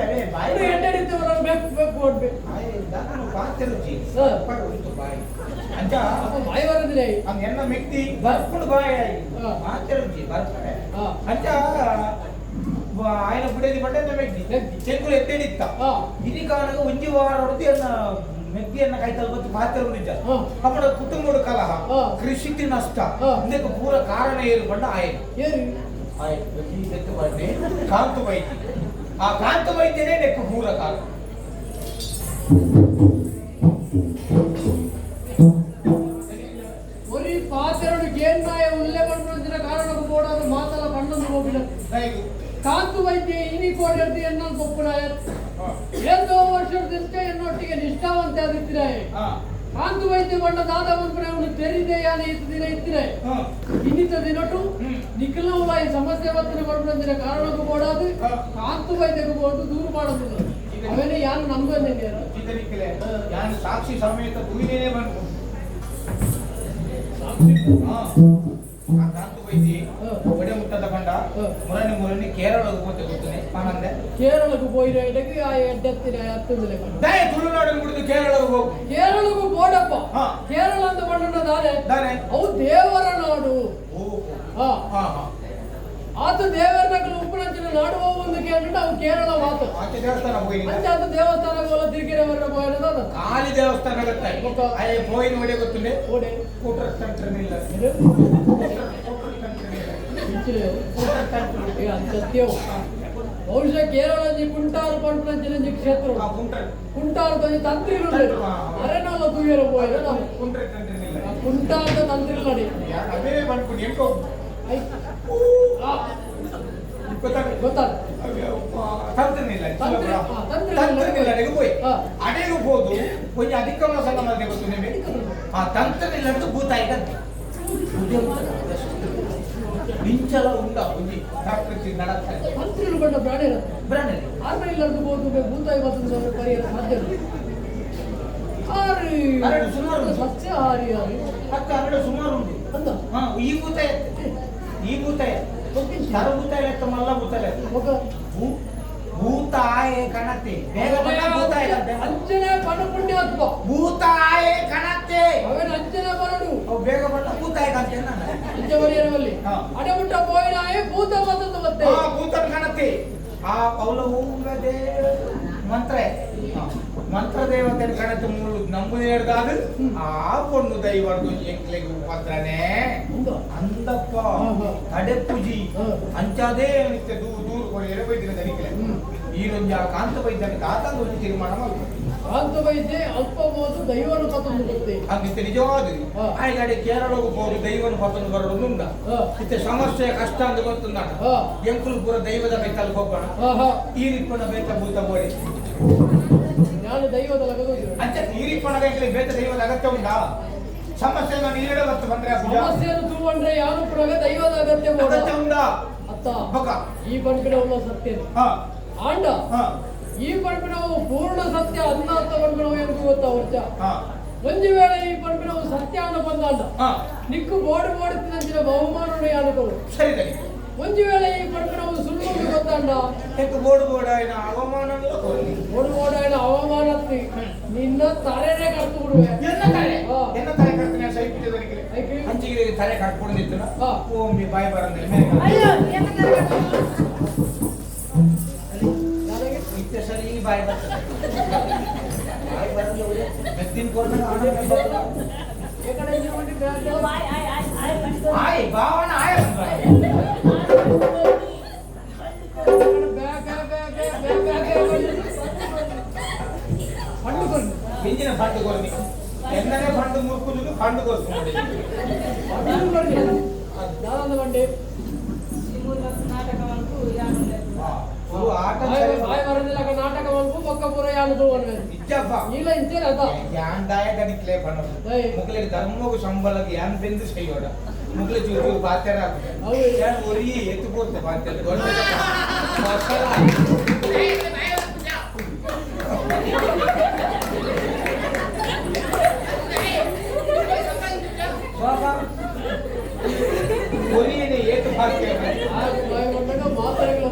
ಬಾಯಿ ಎಡ್ಡಡಿತೆ ಬರ ಬೇಕು ಕೊಡ್ಬೇಕು ನಾನು ಪಾತ್ರೆ ಜಿ ಪಡುತ್ತು ಬಾಯಿ ಅಂಜ ಬಾಯಿ ಬರದಿಲ್ಲ ಹಂಗ ಎನ್ನ ಮೆಗ್ದಿ ಬರ್ಕೊಂಡು ಬಾಯಿ ಪಾತ್ರೆ ಜಿ ಬರ್ತಾರೆ ಅಂಜ ఆయన గుడేది పడ్డ మెగ్ది చెక్కులు ఎత్తేడిత్త ఇది కానక ఉంచి వారొడితే ಮೆಗ್ದಿಯನ್ನ ಕೈ ತಲುಪತ್ತು ಪಾತ್ರ ನಿಜ ಅಪ್ಪಡ ಕುಟುಂಬದ ಕಲಹ ಕೃಷಿಗೆ ನಷ್ಟ ಇದಕ್ಕೆ ಪೂರ ಕಾರಣ ಏನು ಬಂಡ ಆಯ್ತು ಏನು ಆಯ್ತು ಬಂಡೆ ಕಾಂತು ಬೈತಿ ಆ ಕಾಂತ ವೈದ್ಯನೇ ನೆಕ್ಕು ಮೂಲ ಕಾಲ ಒರಿ ಪಾತೆರಡು ಗೇನ್ನಾಯ ಉಲ್ಲೆ ಪಂಪಿನ ಕಾರಣಕ್ಕೆ ಬೋಡಾದ ಮಾತಲ್ಲ ಪಣ್ಣೊಂದು ಹೋಗಿಲ್ಲ ಕಾಂತು ವೈದ್ಯ ಇನಿ ಕೋಡಿರ್ತಿ ಎನ್ನ ಗೊಪ್ಪುನಾಯ ಎಂದೋ ವರ್ಷದಿಂದ ಎನ್ನೊಟ್ಟಿಗೆ ನಿಷ್ಠಾವಂತೆ ಆದಿತ್ತಿರಾಯ ಕಾಂತು ವೈದ್ಯ ಬಣ್ಣ ದಾದ ಪಂಪಿನ ಅವನು ತೆರಿದೆ ಯಾನೆ ಇತ್ತು ದಿನ ಇತ್ತಿರಾಯ ಇನ್ನಿತ ದಿನಟು ನಿಖಿಲ ಈ ಸಮಸ್ಯೆ ಬತ್ತಿನ ಪಂಪಿನ ಕಾರಣಕ್ಕೆ ಬೋಡಾದು ಕಾಂತು ವೈದ್ಯಕ್ಕೆ ಬೋಡು ದೂರ ಮಾಡೋದಿಲ್ಲ ಅವನೇ ಯಾರು ನಮ್ಗನ್ನೇ ಯಾನು ಸಾಕ್ಷಿ ಸಮೇತ ತುಳಿನೇನೆ ಬಂದು ಕಾಂತು ವೈದ್ಯ ಒಡೆ ಮುಟ್ಟದ ಕಂಡ ಮುರನಿ ಕೇರಳಕ್ಕೆ ಹೋಗ್ತೆ ಗೊತ್ತನೆ ಆನಂದೆ ಕೇರಳಕ್ಕೆ போயிட இடಕ್ಕೆ ಆ ಎಡ್ಡೆತ್ತಿನ ಹತ್ತುದಿಲ್ಲ ದಯ ತುಳುನಾಡು ಬಿಡುದು ಕೇರಳಕ್ಕೆ ಹೋಗು ಕೇರಳಕ್ಕೆ ಬೋಡಪ್ಪ ಕೇರಳ ಅಂತ ಬಣ್ಣ ದಾನೆ ಅವು ದೇವರ ನಾಡು ಆತ ದೇವರ ನಕಲು ಉಪ್ಪುನಂಚಿನ ನಾಡು ಒಂದು ಕೇಳಿಟ್ಟು ಅವು ಕೇರಳ ಮಾತು ದೇವಸ್ಥಾನ ಹೋಗಿ ಅಂಚಾತ ದೇವಸ್ಥಾನಗಳ ತಿರುಗಿರವರ ಬೋಯನದ ಖಾಲಿ ದೇವಸ್ಥಾನ ಗೊತ್ತಾಯಿ ಅಯ್ಯ ಹೋಗಿ ನೋಡಿ ಗೊತ್ತುಂಡೆ ಓಡೆ ಕೂಟರ ಸೆಂಟರ್ ಇಲ್ಲ ಸತ್ಯವು ಬಹುಶಃ ಕೇರಳ ಕುಂಟಾರು ಪಂಪಿನ ಕ್ಷೇತ್ರ ಕುಂಟಾರು ತಂತ್ರಿಗಳು ಅರೆನಲ್ಲ ತೂಯರ ಬೋಯನ ಕುಂಟಾದ ತಂತ್ರಿಗಳು ನಡಿ ಅದೇ ಮಾಡ್ಕೊಂಡು ಎಂಕೋ ಗೊತ್ತಾಗ ತಂತ್ರನಿಲ್ಲ പോയി ಅಡೆಗೂ ಹೋದು ಕೊಂಚ ಅಧಿಕ ಮಾಸನ ಮಧ್ಯೆ ಗೊತ್ತು ನಿಮಗೆ ಆ ತಂತ್ರನಿಲ್ಲ ಅಂತ ಭೂತಾಯಿದಂತೆ ನಿಂಚಲ ಉಂಡ ಒಂಜಿ ಡಾಕ್ಟರ್ ನಡಕ್ತಾರೆ ಮಂತ್ರಿಗಳು ಬಂದ ಬ್ರಾಂಡ್ ಆರ್ಮೆ ಇಲ್ಲದ್ದು ಬೋದು ಭೂತಾಯಿ ಬರ್ತದೆ ಪರಿಹಾರ ಸಾಧ್ಯ ಸುಮಾರು ಸಸ್ಯಾಹಾರಿ ಹತ್ತು ಸುಮಾರು ಉಂಟು ಅಂತ ಈ ಭೂತಾಯ ಭೂತಾಯ ಲೆಕ್ಕ ಮಲ್ಲ ಭೂತಾಯ ಭೂತಾಯೇ ಕಣತೆ ಬೇಗ ಭೂತಾಯ ಅಂಚನೆ ಪಣ ಪುಣ್ಯಾತ್ಮ ಭೂತಾಯೇ ಕಣತೆ ಅವನ ಅಂಚನೆ ಬರಡು ಬೇಗ ಬಂದ ಭೂತಾಯ ಕಂತೆ ಅಂಚವರಿಯರಲ್ಲಿ ಅಡಬಿಟ್ಟ ಪೋಯಿನಾಯೇ ಭೂತ ಬಂದದ್ದು ಮತ್ತೆ ಭೂತನ ಕಣತೆ ಆ ಅವಳ ಹೂಗದೆ ಮಂತ್ರ ದೇವತೆ ಕಣತೆ ಮೂಳು ನಮ್ಮದು ಹೇಳ್ದಾಗ ಆ ಪೊಣ್ಣು ದೈವರ್ದು ಎಂಕ್ಲೆಗೆ ಉಪದ್ರನೆ ಅಂದಪ್ಪ ತಡೆ ಪೂಜಿ ಅಂಚಾದೇ ನಿತ್ಯ ದೂರ ಕೊಡಿ ಎಡಬೈದಿನ ದನಿಕಲೆ ಈ ರೊಂಜ ಕಾಂತ ವೈದ್ಯನ ದಾತಂದು ಒಂದು ತೀರ್ಮಾನ ಮಾಡ್ಬೇಕು ಕಾಂತ ವೈದ್ಯ ಅಲ್ಪ ಹೋದು ದೈವನ ಪತೊಂದು ಗೊತ್ತೇ ಹಂಗಿತ್ತೆ ನಿಜವಾದ ಆಯ್ಗಾಡಿ ಕೇರಳಗೂ ಹೋಗಿ ದೈವನ ಪತೊಂದು ಬರೋದು ಉಂಡ ಇತ್ತೆ ಸಮಸ್ಯೆ ಕಷ್ಟ ಅಂತ ಗೊತ್ತುಂಡ ಎಂಕುಲು ಪೂರ ದೈವದ ಬೇಕಲ್ಲಿ ಹೋಗೋಣ ಈ ರೀತಿಯ ಬೇಕ ಭೂತ ಬೋಡಿ ನಾನು ದೈವದ ಅಂಚ ಈ ರೀತಿಯ ಬೇಕ ದೈವದ ಅಗತ್ಯ ಉಂಟಾ ಸಮಸ್ಯೆ ನಾನು ಈರಡೆ ಬತ್ತು ಬಂದ್ರೆ ಸಮಸ್ಯೆಯನ್ನು ತೂಗೊಂಡ್ರೆ ಯಾರು ಕೂಡ ದೈವದ ಅಗತ್ಯ ಉಂಟಾ ಅತ್ತ ಈ ಪಂಪಿನ ಸತ್ಯ ಆಂಡ ಈ ಪಂಪಿನವು ಪೂರ್ಣ ಸತ್ಯ ಅನ್ನಾಥ ಪಂಪಿನವು ಎಂದು ಗೊತ್ತಾ ವರ್ಷ ಒಂದು ವೇಳೆ ಈ ಪಂಪಿನವು ಸತ್ಯ ಅನ್ನ ಬಂದಾಂಡ ನಿಕ್ಕು ಬೋಡುತ್ತಿನ ಬಹುಮಾನ ಯಾನಗಳು ಸರಿ ಒಂದು ವೇಳೆ ಈ ಪಂಪಿನವು ಸುಳ್ಳು ಗೊತ್ತಾಂಡ ಬೋಡುಬೋಡಾಯಿನ ಅವಮಾನ ಬೋಡುಬೋಡಾಯಿನ ಅವಮಾನತ್ತಿ ನಿನ್ನ ತಲೆನೇ ಕಟ್ಟು ಬಿಡುವೆ ಎನ್ನ ತಲೆ ಕಟ್ತೀನಿ ಸೈಪಿಗೆ ಹಂಚಿಗೆ ತಲೆ ಕಟ್ಕೊಂಡಿತ್ತು ಓಮಿ ಬಾಯಿ ಬರಂದ್ರೆ ಸರಿ ಬಾಯಿ ಬರ್ತದೆ ಬಾಯಿ ಬರಲ್ಲ ಮೆತ್ತಿನ ಕೊಡ್ತಾರೆ ಆಯ್ ಭಾವನ ಆಯ ಹಿಂದಿನ ಫಂಡ್ ಕೊರ್ನಿ ಎಂದನೇ ಫಂಡ್ ಮುರ್ಕುದು ಫಂಡ್ ಕೊರ್ಸ್ಕೊಂಡು ಬಂಡೆ ನಾಟಕ ಪಕ್ಕ ಪೂರ ಯಾನದು ಇಲ್ಲ ಇಂಚೇನ ಯಾಂದಾಯ ಗಣಿಕ್ಲೆ ಪಣ್ಣು ಮುಗ್ಲಿಗೆ ಧರ್ಮಗೂ ಸಂಬಳಕ್ಕೆ ಯಾನ್ ಬೆಂದು செய்யோட ಮುಗ್ಲಿ ಚೂರು ಬಾತ್ಯರ ಯಾನ್ ಒರಿ ಎತ್ತು ಪೋತ್ತೆ ಬಾತ್ಯರ ದೊಡ್ಡ ಬಾಬಾ ಒರಿಯನೆ ಏತು ಬಾತ್ಯ ಮಾತಾಡಗಳ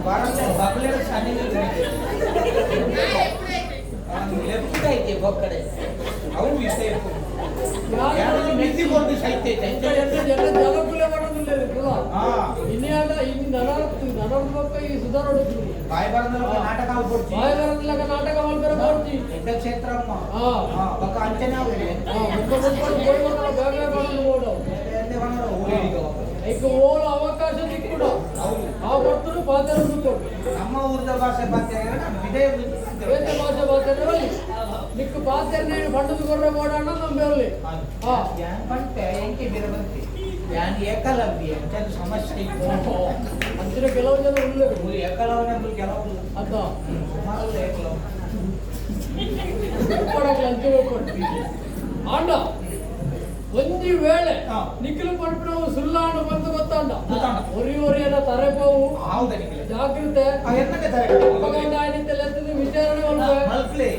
ಬಾರಂತೆ ಬಬ್ಲೆರ ಸನಿಗೆ ಲೆಫ್ಟ್ ಐತೆ ಬೊಕ್ಕಡೆ ಅವು ವಿಷಯ ಯಾರು ಮೆತ್ತಿ ಕೊಟ್ಟು ಸೈತೆ ಜನಕುಲೆ ಮಾಡೋದಿಲ್ಲ ಇನ್ನೇನ ಇನ್ನು ನನಗ ಈ ಸುಧಾರಣೆ ಬಾಯಿ ಬರಂದಲ್ಲ ನಾಟಕ ಮಾಡ್ಕೊಡ್ತಿ ಬಾಯಿ ಬರಂದಲ್ಲ ನಾಟಕ ಮಾಡ್ತಾರೆ ಮಾಡ್ತಿ ಎಡ್ಡ ಕ್ಷೇತ್ರಮ್ಮ ಬಕ್ಕ ಅಂಚನೆ ಅವೇ ಈಗ ಓಲ ಅವಕಾಶ ಸಿಕ್ಕುಡ ಆ ಕೊಟ್ಟರು ಪಾತ್ರ ಕೊಟ್ಟು ನಮ್ಮ ಊರದ ಭಾಷೆ ಪಾತ್ರೆ ವಿಜಯ ಬೇತೆ ಭಾಷೆ ಪಾತ್ರೆ ನಿಕ್ಕು ಪಾತ್ರೆ ಪಂಡದ ಗೊರ್ರೆ ಓಡಾಣ ನಮ್ಮಲ್ಲಿ ಯಾನ್ ಬಂತೆ ಎಂಕಿ ಬೇರೆ ಬಂತೆ ಯಾನ್ ಏಕಲವ್ಯ ಅಂತ ಸಮಸ್ಯೆ ಇತ್ತು ಅಂಚಿನ ಕೆಲವು ಜನ ಉಳ್ಳೆ ಏಕಲವ್ಯ ಕೆಲವು ಅದ ಸುಮಾರು ಏಕಲವ್ಯ ಲಂಚ ಕೊಡ್ತೀವಿ ಆಂಡ ಒಂಜಿ ವೇಳೆ ನಿಖಿಲು ಪಡ್ಪಿನವು ಸುಳ್ಳಾಂಡ ಬಂದು ಗೊತ್ತಾಂಡ ಒರಿಯನ್ನ ತರೆಪೋವು ಜಾಗ್ರತೆ ಎಂತಕ್ಕೆ ತಾರೆ ಅಪಗಂಡ ಆಯ್ನಿಂದ ಲೆತ್ತದ ವಿಚಾರಣೆ ಮಲ್ಕ್ಲೆ